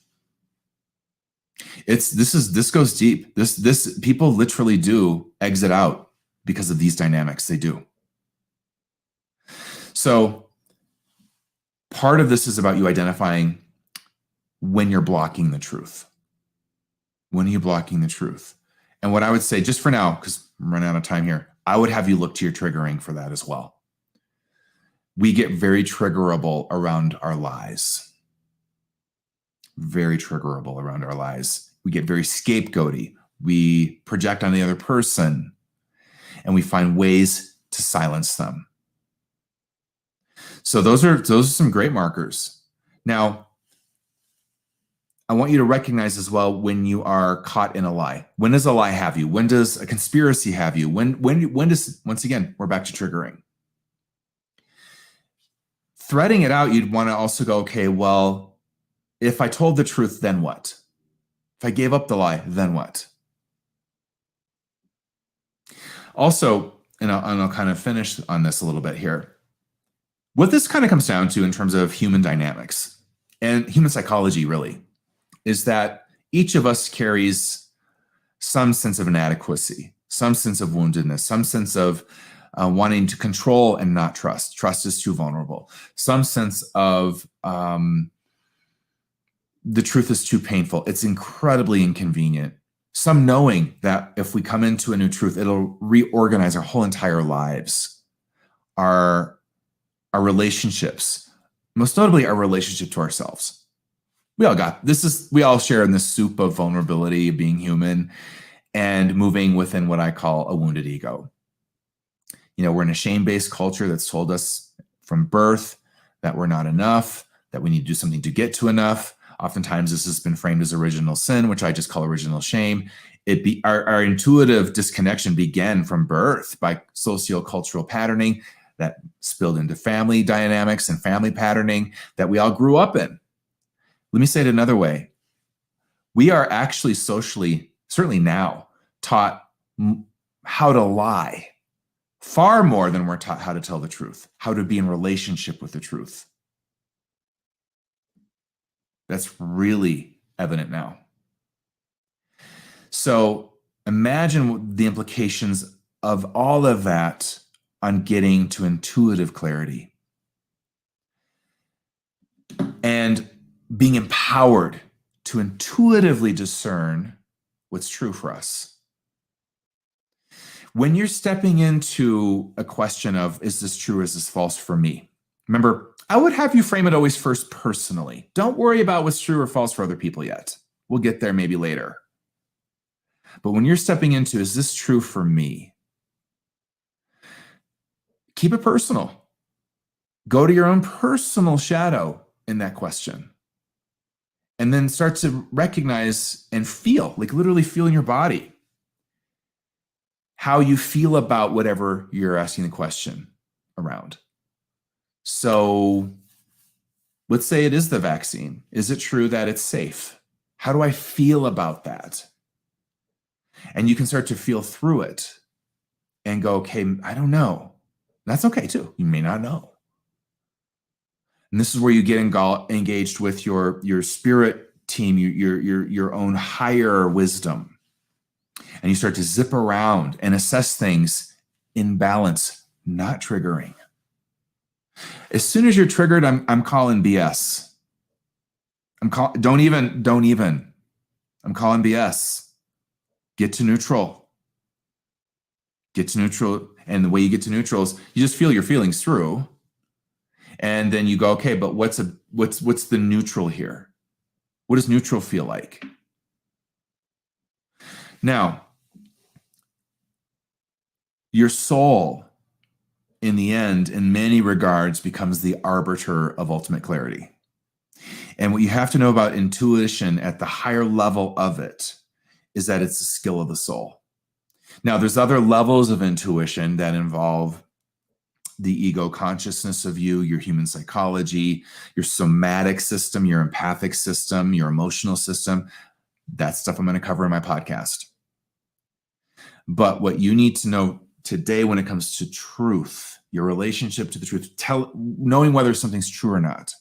This goes deep. This people literally do exit out because of these dynamics. They do. So part of this is about you identifying when you're blocking the truth. When are you blocking the truth? And what I would say, just for now, because I'm running out of time here, I would have you look to your triggering for that as well. We get very triggerable around our lies. Very triggerable around our lies. We get very scapegoaty. We project on the other person, and we find ways to silence them. So those are some great markers. Now, I want you to recognize as well when you are caught in a lie. When does a lie have you? When does a conspiracy have you? When does, once again, we're back to triggering. Threading it out, you'd want to also go, okay, well, if I told the truth, then what? If I gave up the lie, then what? Also, and I'll kind of finish on this a little bit here. What this kind of comes down to in terms of human dynamics and human psychology, really, is that each of us carries some sense of inadequacy, some sense of woundedness, some sense of wanting to control and not trust. Trust is too vulnerable. Some sense of the truth is too painful. It's incredibly inconvenient. Some knowing that if we come into a new truth, it'll reorganize our whole entire lives, our relationships, most notably our relationship to ourselves. We all share in this soup of vulnerability, being human, and moving within what I call a wounded ego. We're in a shame-based culture that's told us from birth that we're not enough, that we need to do something to get to enough. Oftentimes this has been framed as original sin, which I just call original shame. Our intuitive disconnection began from birth by sociocultural patterning that spilled into family dynamics and family patterning that we all grew up in. Let me say it another way. We are actually socially, certainly now, taught how to lie far more than we're taught how to tell the truth, how to be in relationship with the truth. That's really evident now. So imagine the implications of all of that on getting to intuitive clarity and being empowered to intuitively discern what's true for us. When you're stepping into a question of, is this true, is this false for me? Remember, I would have you frame it always first personally. Don't worry about what's true or false for other people yet. We'll get there maybe later. But when you're stepping into, is this true for me? Keep it personal. Go to your own personal shadow in that question. And then start to recognize and feel, like literally feel in your body, how you feel about whatever you're asking the question around. So let's say it is the vaccine. Is it true that it's safe? How do I feel about that? And you can start to feel through it and go, okay, I don't know. That's okay too. You may not know. And this is where you get engaged with your spirit team, your own higher wisdom. And you start to zip around and assess things in balance, not triggering. As soon as you're triggered, I'm calling BS. I'm calling BS. Get to neutral. And the way you get to neutral is you just feel your feelings through. And then you go, okay, but what's the neutral here? What does neutral feel like? Now, your soul, in the end, in many regards, becomes the arbiter of ultimate clarity. And what you have to know about intuition at the higher level of it is that it's a skill of the soul. Now, there's other levels of intuition that involve the ego consciousness of you, your human psychology, your somatic system, your empathic system, your emotional system. That's stuff I'm going to cover in my podcast. But what you need to know today when it comes to truth, your relationship to the truth, knowing whether something's true or not,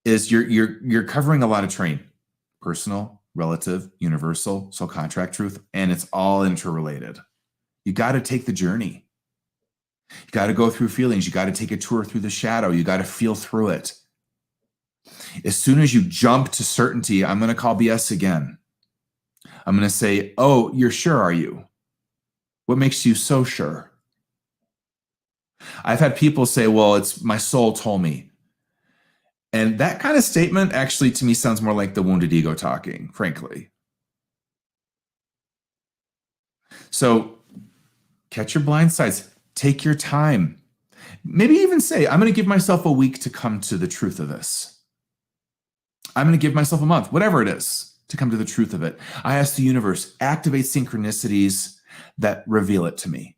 is you're covering a lot of terrain: personal, relative, universal, soul contract, truth, and it's all interrelated. You got to take the journey. You got to go through feelings. You got to take a tour through the shadow. You got to feel through it. As soon as you jump to certainty, I'm going to call BS again. I'm going to say, oh, you're sure, are you? What makes you so sure? I've had people say, well, it's my soul told me. And that kind of statement actually to me sounds more like the wounded ego talking, frankly. So catch your blind sides. Take your time. Maybe even say, I'm going to give myself a week to come to the truth of this. I'm going to give myself a month, whatever it is, to come to the truth of it. I ask the universe, activate synchronicities that reveal it to me.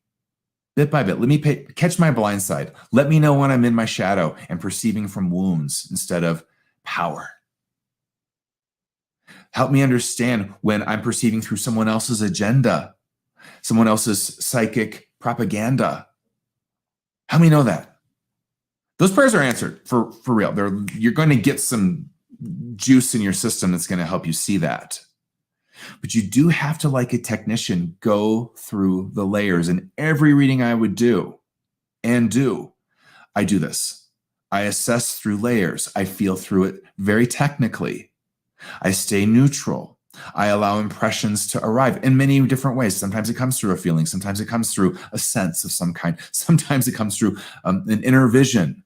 Bit by bit, let me catch my blind side. Let me know when I'm in my shadow and perceiving from wounds instead of power. Help me understand when I'm perceiving through someone else's agenda, someone else's psychic propaganda. Help me know that. Those prayers are answered for real. You're going to get some juice in your system that's going to help you see that. But you do have to, like a technician, go through the layers. And every reading I would do, I do this. I assess through layers. I feel through it very technically. I stay neutral. I allow impressions to arrive in many different ways. Sometimes it comes through a feeling. Sometimes it comes through a sense of some kind. Sometimes it comes through an inner vision.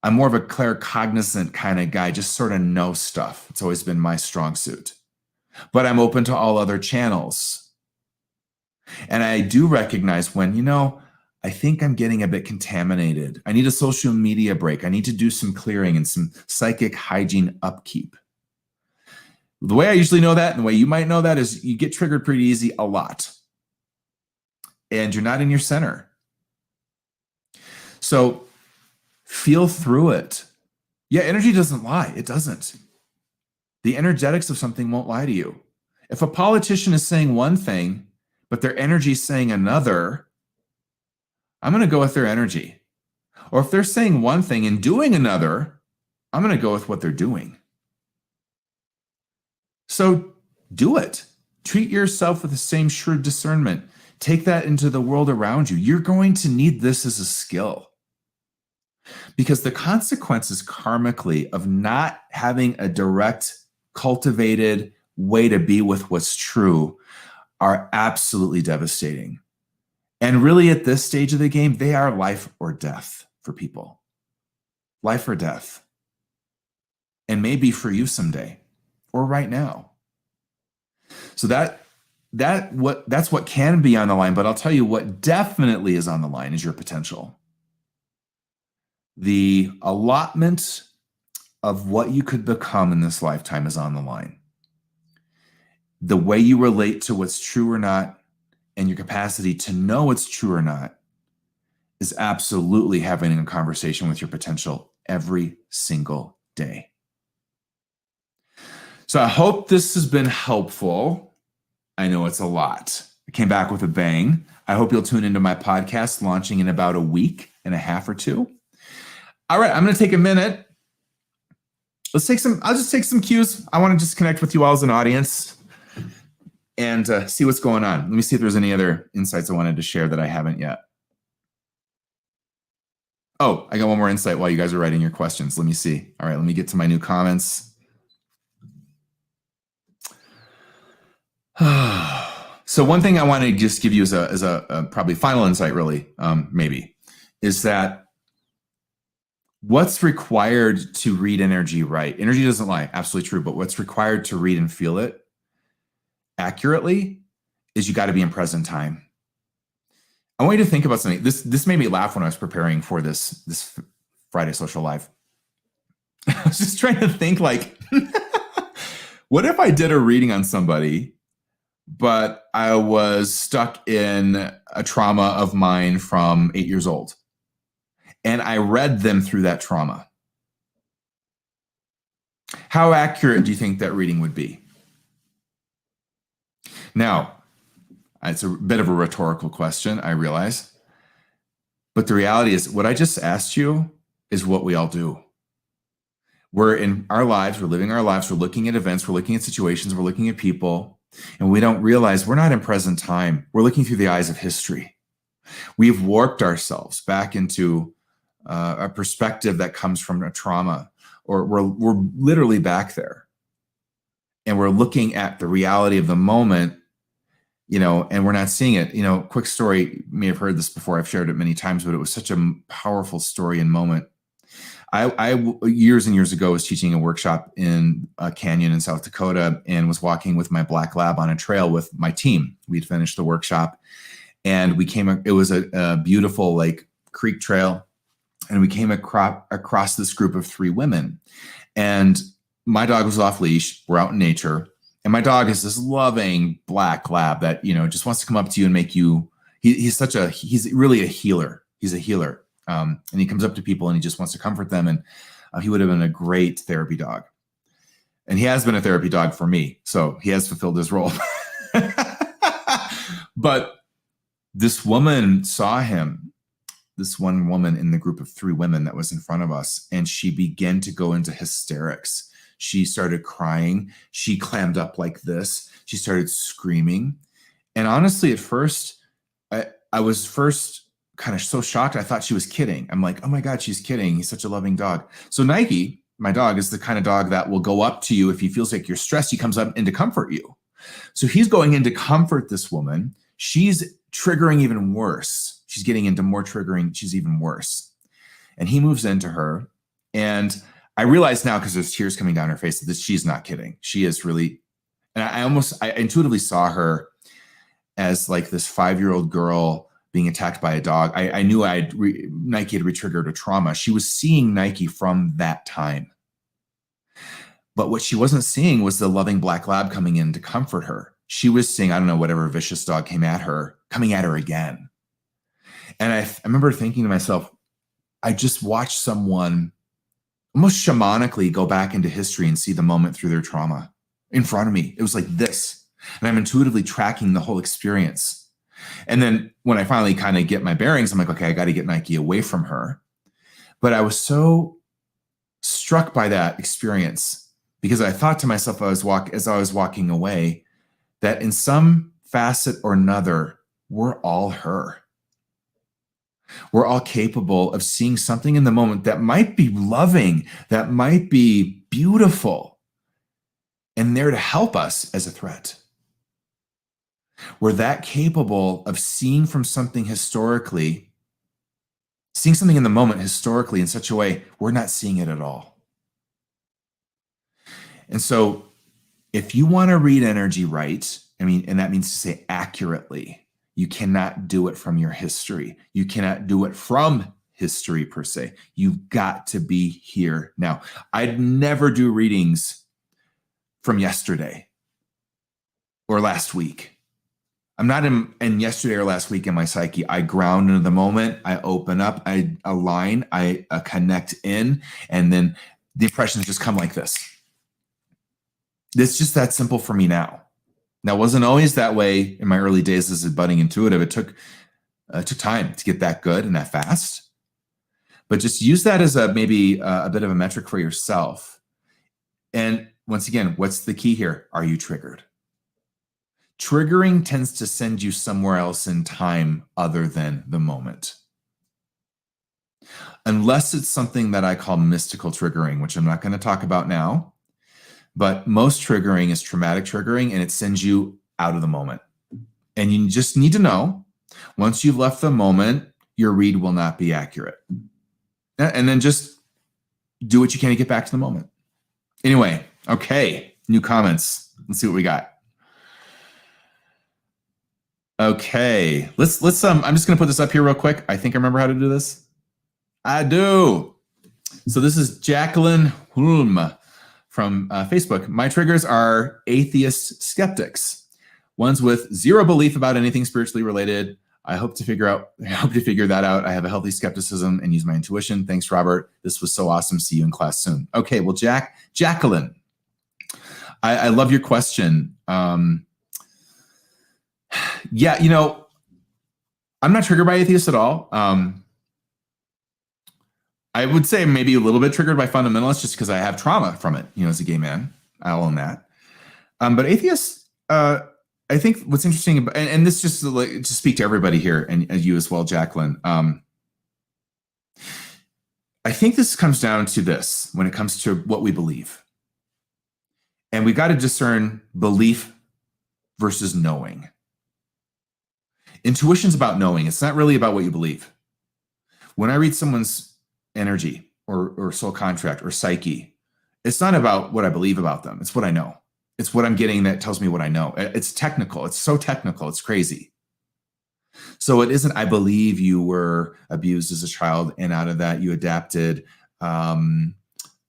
I'm more of a claircognizant kind of guy, just sort of know stuff. It's always been my strong suit. But I'm open to all other channels. And I do recognize when, I think I'm getting a bit contaminated. I need a social media break. I need to do some clearing and some psychic hygiene upkeep. The way I usually know that, and the way you might know that, is you get triggered pretty easy a lot. And you're not in your center. So feel through it. Yeah, energy doesn't lie. It doesn't. The energetics of something won't lie to you. If a politician is saying one thing, but their energy is saying another, I'm going to go with their energy. Or if they're saying one thing and doing another, I'm going to go with what they're doing. So do it. Treat yourself with the same shrewd discernment. Take that into the world around you. You're going to need this as a skill. Because the consequences karmically of not having a direct, cultivated way to be with what's true are absolutely devastating. And really, at this stage of the game, they are life or death for people. Life or death. And maybe for you someday, or right now. So that's what can be on the line. But I'll tell you what definitely is on the line is your potential. The allotment of what you could become in this lifetime is on the line. The way you relate to what's true or not, and your capacity to know it's true or not, is absolutely having a conversation with your potential every single day. So I hope this has been helpful. I know it's a lot. I came back with a bang. I hope you'll tune into my podcast launching in about a week and a half or two. All right, I'm going to take a minute. I'll just take some cues. I want to just connect with you all as an audience and see what's going on. Let me see if there's any other insights I wanted to share that I haven't yet. Oh, I got one more insight while you guys are writing your questions. Let me see. All right, let me get to my new comments. So one thing I want to just give you as a probably final insight, really, maybe, is that what's required to read energy right? Energy doesn't lie, absolutely true. But what's required to read and feel it accurately is you got to be in present time. I want you to think about something. This made me laugh when I was preparing for this Friday Social Live. I was just trying to think, like, what if I did a reading on somebody, but I was stuck in a trauma of mine from 8 years old, and I read them through that trauma? How accurate do you think that reading would be? Now, it's a bit of a rhetorical question, I realize. But the reality is, what I just asked you is what we all do. We're in our lives, we're living our lives, we're looking at events, we're looking at situations, we're looking at people, and we don't realize we're not in present time. We're looking through the eyes of history. We've warped ourselves back into a perspective that comes from a trauma, or we're literally back there. And we're looking at the reality of the moment, and we're not seeing it. Quick story, you may have heard this before, I've shared it many times, but it was such a powerful story and moment. I years and years ago was teaching a workshop in a canyon in South Dakota and was walking with my black lab on a trail with my team. We'd finished the workshop and it was a beautiful like creek trail. And we came across this group of 3 women, and my dog was off leash. We're out in nature. And my dog is this loving black lab that, just wants to come up to you and make you, he's really a healer. He's a healer. And he comes up to people and he just wants to comfort them. And he would have been a great therapy dog. And he has been a therapy dog for me. So he has fulfilled his role. But this woman saw him, this one woman in the group of 3 women that was in front of us, and she began to go into hysterics. She started crying. She clammed up like this. She started screaming. And honestly, at first, I was kind of so shocked. I thought she was kidding. I'm like, oh my God, she's kidding. He's such a loving dog. So Nike, my dog, is the kind of dog that will go up to you if he feels like you're stressed. He comes up in to comfort you. So he's going in to comfort this woman. She's triggering even worse. She's getting into more triggering. She's even worse. And he moves into her. And I realize now, because there's tears coming down her face, that she's not kidding. She is really, and I intuitively saw her as like this 5-year-old girl being attacked by a dog. I knew Nike had re-triggered a trauma. She was seeing Nike from that time. But what she wasn't seeing was the loving black lab coming in to comfort her. She was seeing, I don't know, whatever vicious dog coming at her again. And I remember thinking to myself, I just watched someone almost shamanically go back into history and see the moment through their trauma in front of me. It was like this. And I'm intuitively tracking the whole experience. And then when I finally kind of get my bearings, I'm like, okay, I got to get Nike away from her. But I was so struck by that experience because I thought to myself as I was walking away that in some facet or another, we're all her. We're all capable of seeing something in the moment that might be loving, that might be beautiful, and there to help us as a threat. We're that capable of seeing from something historically, seeing something in the moment historically in such a way we're not seeing it at all. And so if you want to read energy right, and that means to say accurately, you cannot do it from your history. You cannot do it from history per se. You've got to be here now. I'd never do readings from yesterday or last week. I'm not in yesterday or last week in my psyche. I ground into the moment. I open up. I align. I connect in. And then the impressions just come like this. It's just that simple for me now. Now, it wasn't always that way in my early days as a budding intuitive. It took time to get that good and that fast. But just use that as maybe a bit of a metric for yourself. And once again, what's the key here? Are you triggered? Triggering tends to send you somewhere else in time other than the moment. Unless it's something that I call mystical triggering, which I'm not going to talk about now. But most triggering is traumatic triggering, and it sends you out of the moment. And you just need to know, once you've left the moment, your read will not be accurate. And then just do what you can to get back to the moment. Anyway, okay, new comments. Let's see what we got. Okay, let's I'm just gonna put this up here real quick. I think I remember how to do this. I do. So this is Jacqueline Hulme from Facebook. My triggers are atheist skeptics, ones with zero belief about anything spiritually related. I hope to figure that out. I have a healthy skepticism and use my intuition. Thanks, Robert. This was so awesome. See you in class soon. Okay, well, Jacqueline, I love your question. Yeah, I'm not triggered by atheists at all. I would say maybe a little bit triggered by fundamentalists just because I have trauma from it, as a gay man. I'll own that. But atheists, I think what's interesting about, and this just to speak to everybody here and you as well, Jacqueline. I think this comes down to this when it comes to what we believe. And we've got to discern belief versus knowing. Intuition's about knowing. It's not really about what you believe. When I read someone's energy or soul contract or psyche, it's not about what I believe about them. It's what I know. It's what I'm getting that tells me what I know. It's technical. It's so technical. It's crazy. So it isn't, I believe you were abused as a child and out of that you adapted an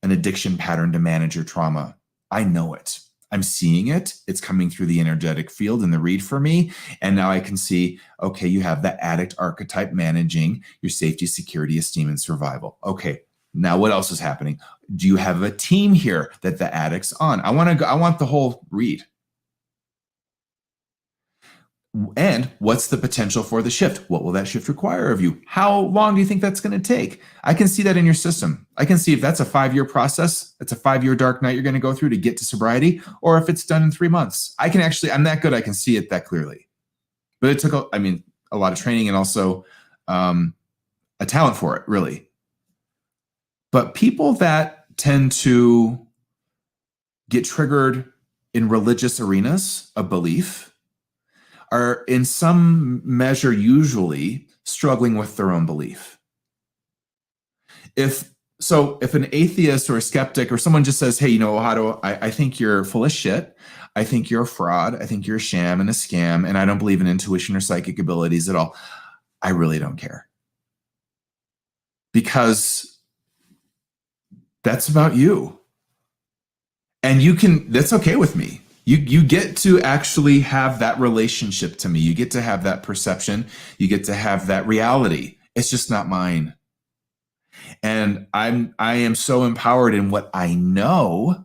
addiction pattern to manage your trauma. I know it. I'm seeing it. It's coming through the energetic field and the read for me. And now I can see, okay, you have that addict archetype managing your safety, security, esteem, and survival. Okay, now what else is happening? Do you have a team here that the addict's on? I want the whole read. And what's the potential for the shift? What will that shift require of you? How long do you think that's going to take? I can see that in your system. I can see if that's a 5-year process, it's a 5-year dark night you're going to go through to get to sobriety, or if it's done in 3 months. I'm that good. I can see it that clearly. But it took, a lot of training and also a talent for it, really. But people that tend to get triggered in religious arenas of belief are in some measure usually struggling with their own belief. If an atheist or a skeptic or someone just says, hey, you know, I think you're full of shit. I think you're a fraud. I think you're a sham and a scam. And I don't believe in intuition or psychic abilities at all. I really don't care. Because that's about you. And that's okay with me. You get to actually have that relationship to me. You get to have that perception. You get to have that reality. It's just not mine. And I am so empowered in what I know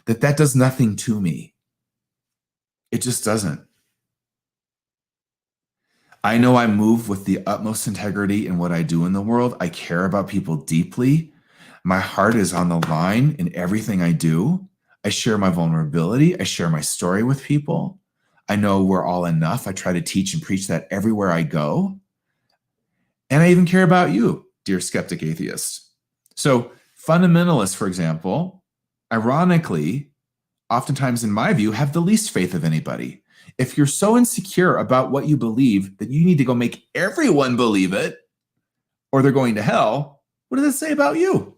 that does nothing to me. It just doesn't. I know I move with the utmost integrity in what I do in the world. I care about people deeply. My heart is on the line in everything I do. I share my vulnerability. I share my story with people. I know we're all enough. I try to teach and preach that everywhere I go. And I even care about you, dear skeptic atheist. So fundamentalists, for example, ironically, oftentimes in my view, have the least faith of anybody. If you're so insecure about what you believe that you need to go make everyone believe it, or they're going to hell, what does it say about you?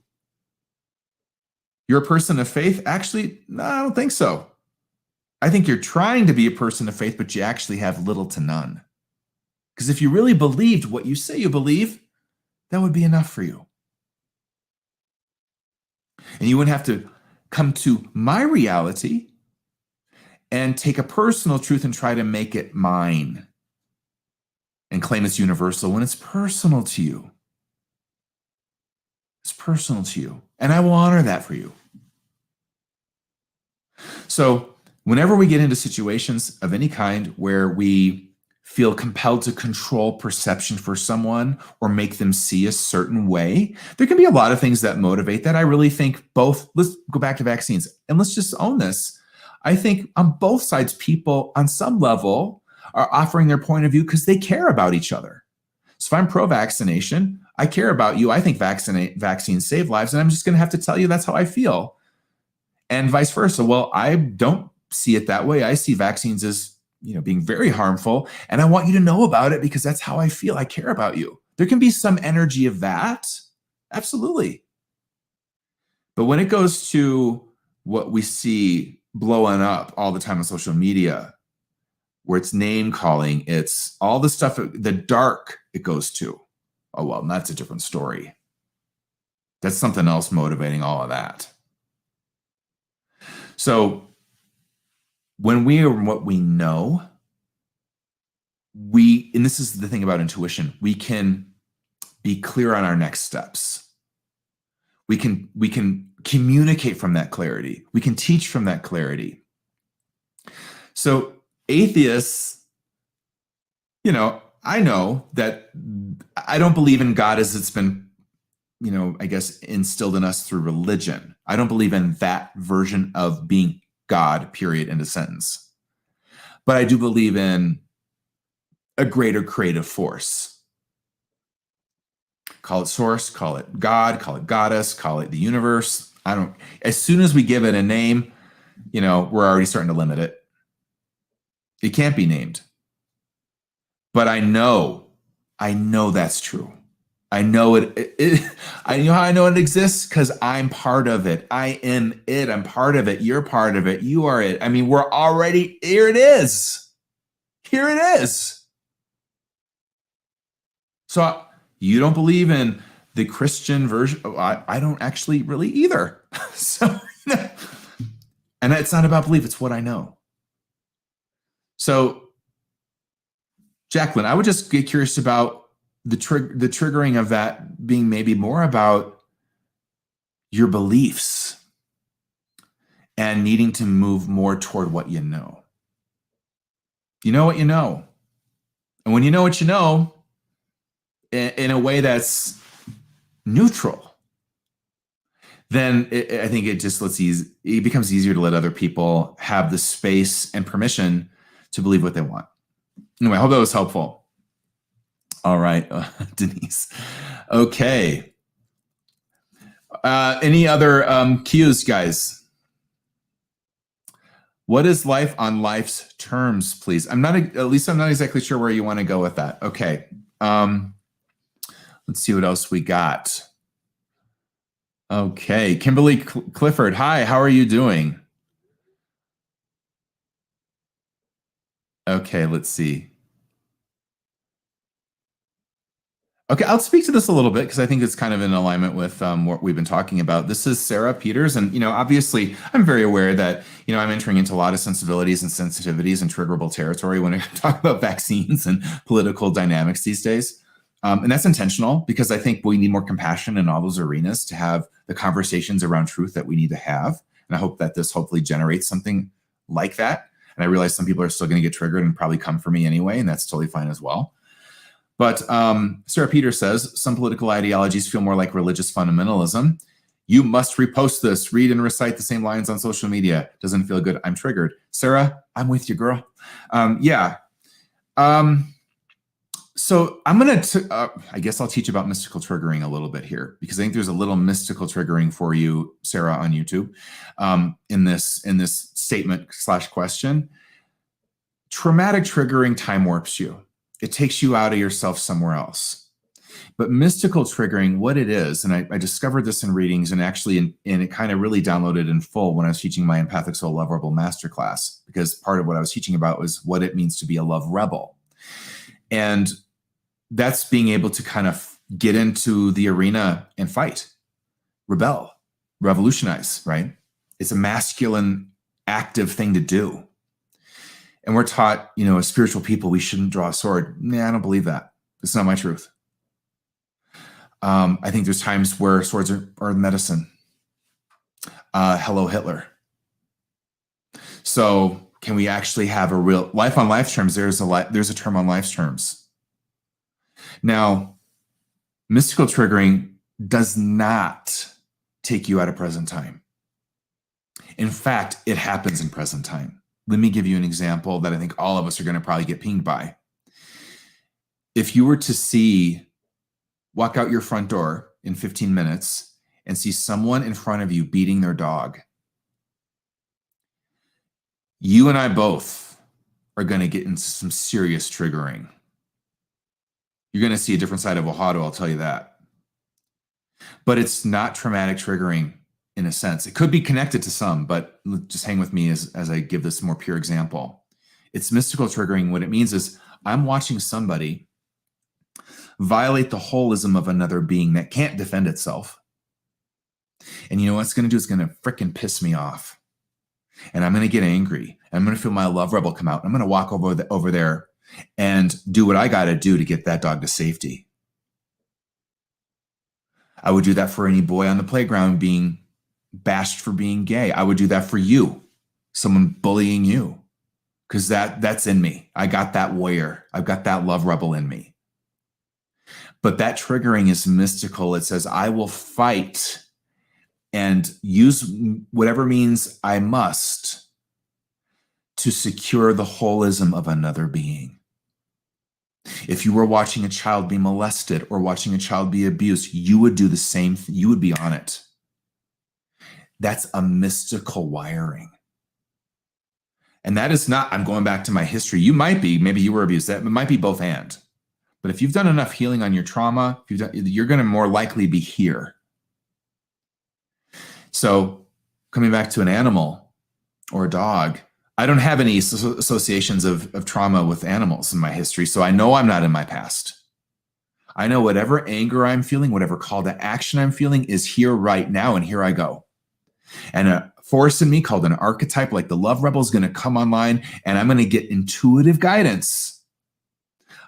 You're a person of faith? Actually, no, I don't think so. I think you're trying to be a person of faith, but you actually have little to none. Because if you really believed what you say you believe, that would be enough for you. And you wouldn't have to come to my reality and take a personal truth and try to make it mine and claim it's universal when it's personal to you. It's personal to you. And I will honor that for you. So whenever we get into situations of any kind where we feel compelled to control perception for someone or make them see a certain way, there can be a lot of things that motivate that. I really think both, let's go back to vaccines and let's just own this. I think on both sides, people on some level are offering their point of view because they care about each other. So if I'm pro-vaccination, I care about you. I think vaccines save lives, and I'm just going to have to tell you that's how I feel. And vice versa. Well, I don't see it that way. I see vaccines as, being very harmful, and I want you to know about it because that's how I feel. I care about you. There can be some energy of that. Absolutely. But when it goes to what we see blowing up all the time on social media, where it's name calling, it's all the stuff, the dark it goes to. Oh, well, that's a different story. That's something else motivating all of that. So when we are what we know, and this is the thing about intuition, we can be clear on our next steps. We can communicate from that clarity. We can teach from that clarity. So atheists, I know that I don't believe in God as it's been, I guess instilled in us through religion. I don't believe in that version of being God, period, end of sentence. But I do believe in a greater creative force. Call it source, call it God, call it goddess, call it the universe. As soon as we give it a name, we're already starting to limit it. It can't be named. But I know that's true. I know I know how I know it exists because I'm part of it. I am it. I'm part of it. You're part of it. You are it. I mean, we're already, here it is. Here it is. So you don't believe in the Christian version? I don't actually really either. So, and it's not about belief. It's what I know. So Jacqueline, I would just get curious about the triggering of that being maybe more about your beliefs and needing to move more toward what you know. You know what you know. And when you know what you know, in a way that's neutral, then I think it just it becomes easier to let other people have the space and permission to believe what they want. Anyway, I hope that was helpful. All right, Denise. Okay. Any other cues, guys? What is life on life's terms, please? I'm not exactly sure where you want to go with that. Okay. Let's see what else we got. Okay. Kimberly Clifford. Hi, how are you doing? Okay, let's see. Okay, I'll speak to this a little bit because I think it's kind of in alignment with what we've been talking about. This is Sarah Peters, and obviously, I'm very aware that I'm entering into a lot of sensibilities and sensitivities and triggerable territory when I talk about vaccines and political dynamics these days, and that's intentional because I think we need more compassion in all those arenas to have the conversations around truth that we need to have, and I hope that this hopefully generates something like that. And I realize some people are still going to get triggered and probably come for me anyway, and that's totally fine as well. But Sarah Peters says, some political ideologies feel more like religious fundamentalism. You must repost this, read and recite the same lines on social media. Doesn't feel good. I'm triggered. Sarah, I'm with you, girl. Yeah. So I'm going to, I guess I'll teach about mystical triggering a little bit here because I think there's a little mystical triggering for you, Sarah, on YouTube in this statement / question. Traumatic triggering time warps you. It takes you out of yourself somewhere else. But mystical triggering, what it is, and I discovered this in readings and actually, and it kind of really downloaded in full when I was teaching my Empathic Soul Love Rebel Masterclass, because part of what I was teaching about was what it means to be a love rebel. And that's being able to kind of get into the arena and fight, rebel, revolutionize, right? It's a masculine, active thing to do. And we're taught, as spiritual people, we shouldn't draw a sword. Nah, I don't believe that. It's not my truth. I think there's times where swords are medicine. Hello, Hitler. So can we actually have a real life on life's terms? There's a term on life's terms. Now, mystical triggering does not take you out of present time. In fact, it happens in present time. Let me give you an example that I think all of us are going to probably get pinged by. If you were to walk out your front door in 15 minutes and see someone in front of you beating their dog, you and I both are going to get into some serious triggering. You're going to see a different side of Ohado, I'll tell you that. But it's not traumatic triggering in a sense. It could be connected to some, but just hang with me as I give this more pure example. It's mystical triggering. What it means is I'm watching somebody violate the holism of another being that can't defend itself. And you know what it's going to do? It's going to freaking piss me off. And I'm going to get angry. I'm going to feel my love rebel come out. I'm going to walk over there and do what I got to do to get that dog to safety. I would do that for any boy on the playground being bashed for being gay. I would do that for you, someone bullying you, because that's in me. I got that warrior. I've got that love rebel in me. But that triggering is mystical. It says, I will fight and use whatever means I must to secure the holism of another being. If you were watching a child be molested or watching a child be abused, you would do the same thing. You would be on it. That's a mystical wiring. And that is not, I'm going back to my history. You might be, maybe you were abused. That might be both and. But if you've done enough healing on your trauma, you're going to more likely be here. So coming back to an animal or a dog, I don't have any associations of trauma with animals in my history. So I know I'm not in my past. I know whatever anger I'm feeling, whatever call to action I'm feeling is here right now. And here I go. And a force in me called an archetype, like the love rebel, is going to come online, and I'm going to get intuitive guidance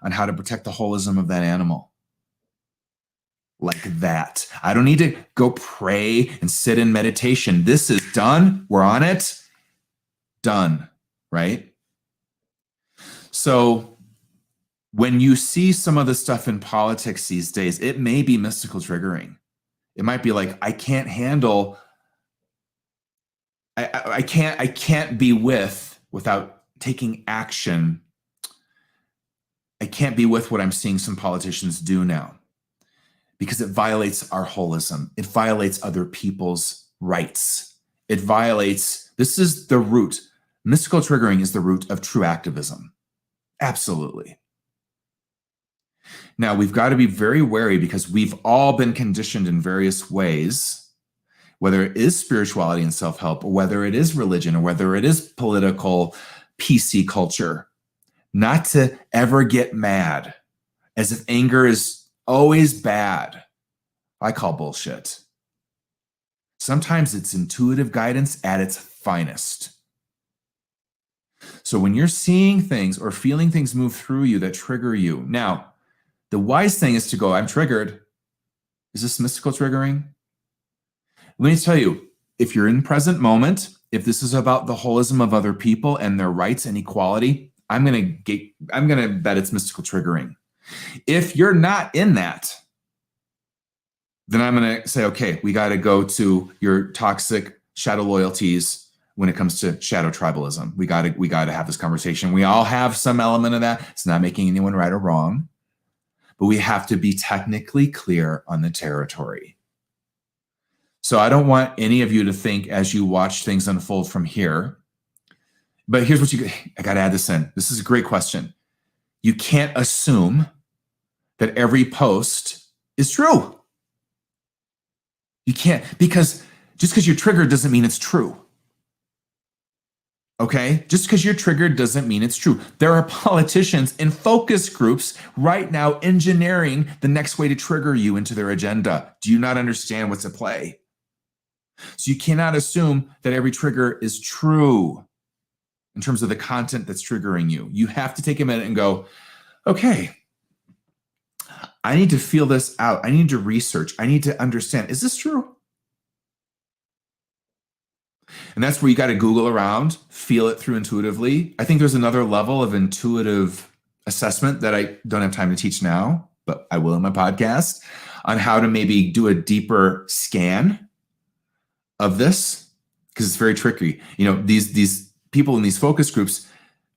on how to protect the holism of that animal. Like that. I don't need to go pray and sit in meditation. This is done. We're on it. Done. Right? So when you see some of the stuff in politics these days, it may be mystical triggering. It might be like, I can't handle, I can't be without taking action I can't be with what I'm seeing some politicians do now because it violates our holism. It violates other people's rights. It violates, this is the root. Mystical triggering is the root of true activism. Absolutely. Now, we've got to be very wary because we've all been conditioned in various ways, whether it is spirituality and self-help, or whether it is religion, or whether it is political PC culture, not to ever get mad, as if anger is always bad. I call bullshit. Sometimes it's intuitive guidance at its finest. So when you're seeing things or feeling things move through you that trigger you, now, the wise thing is to go, I'm triggered. Is this mystical triggering? Let me tell you, if you're in present moment, if this is about the holism of other people and their rights and equality, I'm gonna bet it's mystical triggering. If you're not in that, then I'm gonna say, okay, we gotta go to your toxic shadow loyalties when it comes to shadow tribalism. We gotta have this conversation. We all have some element of that. It's not making anyone right or wrong, but we have to be technically clear on the territory. So I don't want any of you to think as you watch things unfold from here, but here's what I got to add this in. This is a great question. You can't assume that every post is true. You can't, because just because you're triggered doesn't mean it's true. Okay? Just because you're triggered doesn't mean it's true. There are politicians in focus groups right now engineering the next way to trigger you into their agenda. Do you not understand what's at play? So you cannot assume that every trigger is true in terms of the content that's triggering you. You have to take a minute and go, okay, I need to feel this out. I need to research. I need to understand, is this true? And that's where you got to Google around, feel it through intuitively. I think there's another level of intuitive assessment that I don't have time to teach now, but I will in my podcast, on how to maybe do a deeper scan of this, because it's very tricky. You know, these people in these focus groups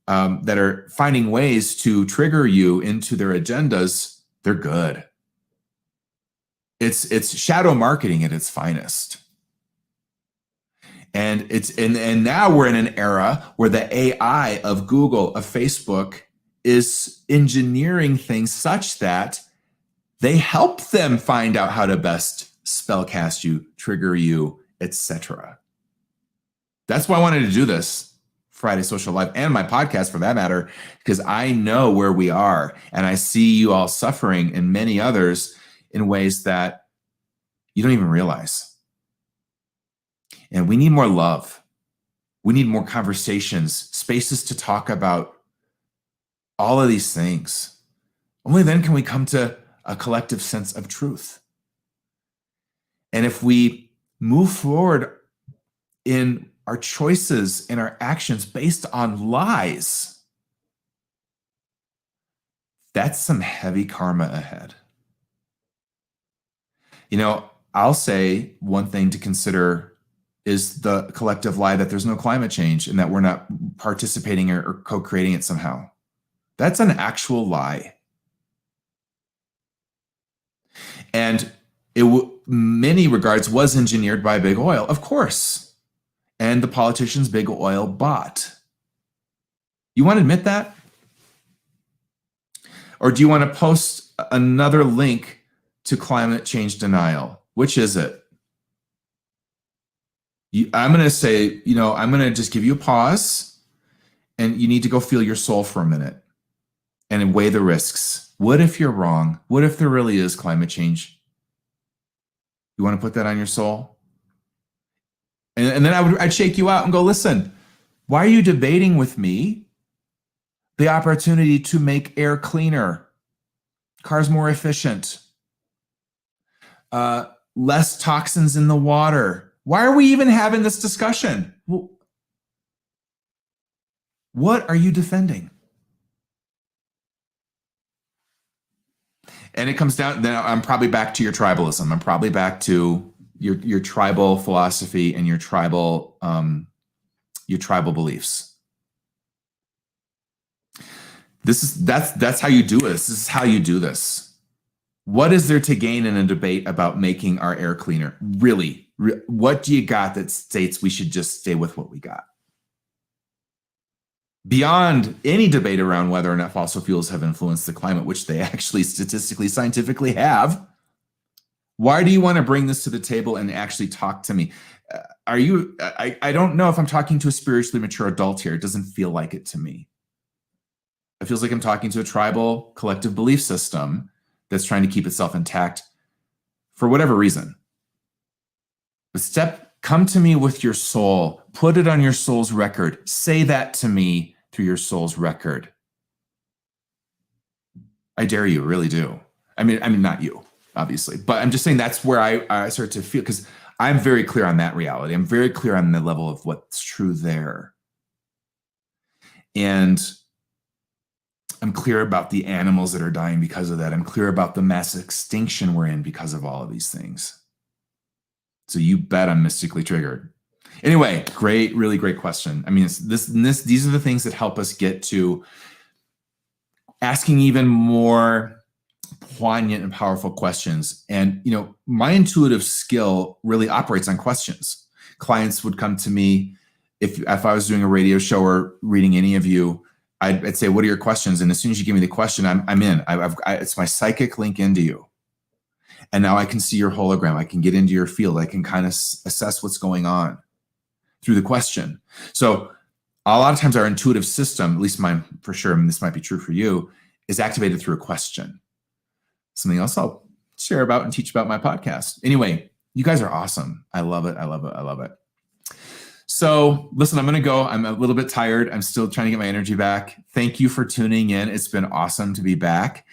that are finding ways to trigger you into their agendas, they're good. It's shadow marketing at its finest. And and now we're in an era where the AI of Google, of Facebook, is engineering things such that they help them find out how to best spellcast you, trigger you, etc. That's why I wanted to do this Friday Social Live and my podcast for that matter, because I know where we are and I see you all suffering and many others in ways that you don't even realize. And we need more love. We need more conversations, spaces to talk about all of these things. Only then can we come to a collective sense of truth. And if we move forward in our choices and our actions based on lies, that's some heavy karma ahead. You know, I'll say one thing to consider is the collective lie that there's no climate change and that we're not participating or co-creating it somehow. That's an actual lie. And many regards was engineered by big oil, of course. And the politicians big oil bought. You want to admit that? Or do you want to post another link to climate change denial? Which is it? I'm going to say, you know, I'm going to just give you a pause and you need to go feel your soul for a minute and weigh the risks. What if you're wrong? What if there really is climate change? You want to put that on your soul? And then I'd shake you out and go, listen, why are you debating with me the opportunity to make air cleaner, cars more efficient, less toxins in the water? Why are we even having this discussion? Well, what are you defending? And it comes down, then I'm probably back to your tribalism. I'm probably back to your tribal philosophy and your tribal beliefs. That's how you do this. This is how you do this. What is there to gain in a debate about making our air cleaner? Really, what do you got that states we should just stay with what we got? Beyond any debate around whether or not fossil fuels have influenced the climate, which they actually statistically, scientifically have, why do you want to bring this to the table and actually talk to me? I don't know if I'm talking to a spiritually mature adult here. It doesn't feel like it to me. It feels like I'm talking to a tribal collective belief system that's trying to keep itself intact for whatever reason. But come to me with your soul, put it on your soul's record. Say that to me through your soul's record. I dare you, really do. I mean, not you, obviously, but I'm just saying that's where I start to feel, because I'm very clear on that reality. I'm very clear on the level of what's true there. And I'm clear about the animals that are dying because of that. I'm clear about the mass extinction we're in because of all of these things. So you bet I'm mystically triggered. Anyway, really great question. I mean, these are the things that help us get to asking even more poignant and powerful questions. And, my intuitive skill really operates on questions. Clients would come to me if I was doing a radio show or reading any of you. I'd say, what are your questions? And as soon as you give me the question, I'm in. It's my psychic link into you. And now I can see your hologram. I can get into your field. I can kind of assess what's going on through the question. So a lot of times our intuitive system, at least mine for sure, and this might be true for you, is activated through a question. Something else I'll share about and teach about my podcast. Anyway, you guys are awesome. I love it. I love it. I love it. So listen, I'm going to go. I'm a little bit tired. I'm still trying to get my energy back. Thank you for tuning in. It's been awesome to be back.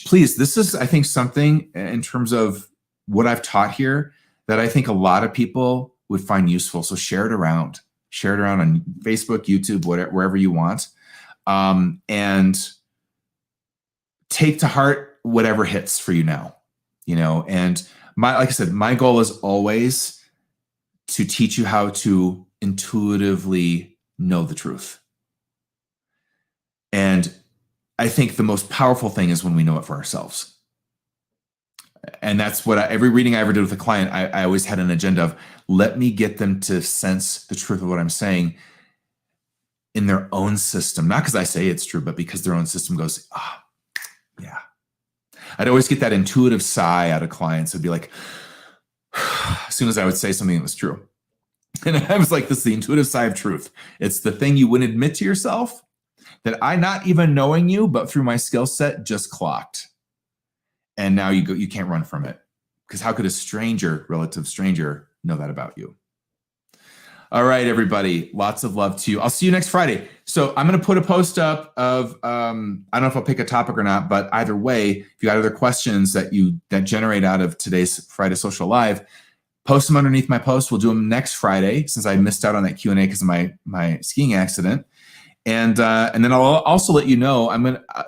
Please, this is, I think, something in terms of what I've taught here that I think a lot of people would find useful. So share it around. Share it around on Facebook, YouTube, wherever you want. And take to heart whatever hits for you now. And like I said, my goal is always to teach you how to intuitively know the truth. And I think the most powerful thing is when we know it for ourselves. And that's what every reading I ever did with a client, I always had an agenda of, let me get them to sense the truth of what I'm saying in their own system. Not because I say it's true, but because their own system goes, yeah. I'd always get that intuitive sigh out of clients. It'd be like, as soon as I would say something that was true. And I was like, this is the intuitive sigh of truth. It's the thing you wouldn't admit to yourself that I, not even knowing you, but through my skill set, just clocked. And now you can't run from it. Because how could a relative stranger, know that about you? All right, everybody. Lots of love to you. I'll see you next Friday. So I'm going to put a post up of, I don't know if I'll pick a topic or not, but either way, if you got other questions that generate out of today's Friday Social Live, post them underneath my post. We'll do them next Friday, since I missed out on that Q&A because of my skiing accident. And then I'll also let you know,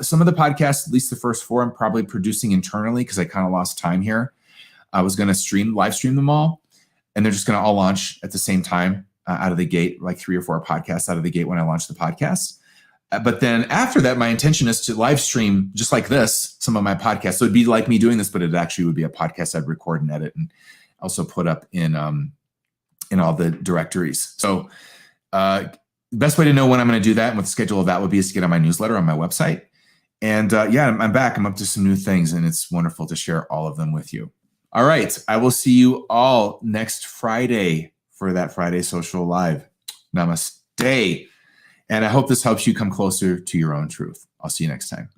some of the podcasts, at least the first 4, I'm probably producing internally because I kind of lost time here. I was going to live stream them all, and they're just going to all launch at the same time out of the gate, like 3 or 4 podcasts out of the gate when I launch the podcast. But then after that, my intention is to live stream just like this, some of my podcasts. So it'd be like me doing this, but it actually would be a podcast I'd record and edit and also put up in all the directories. So the best way to know when I'm going to do that and what the schedule of that would be is to get on my newsletter on my website. And I'm back. I'm up to some new things, and it's wonderful to share all of them with you. All right. I will see you all next Friday for that Friday Social Live. Namaste. And I hope this helps you come closer to your own truth. I'll see you next time.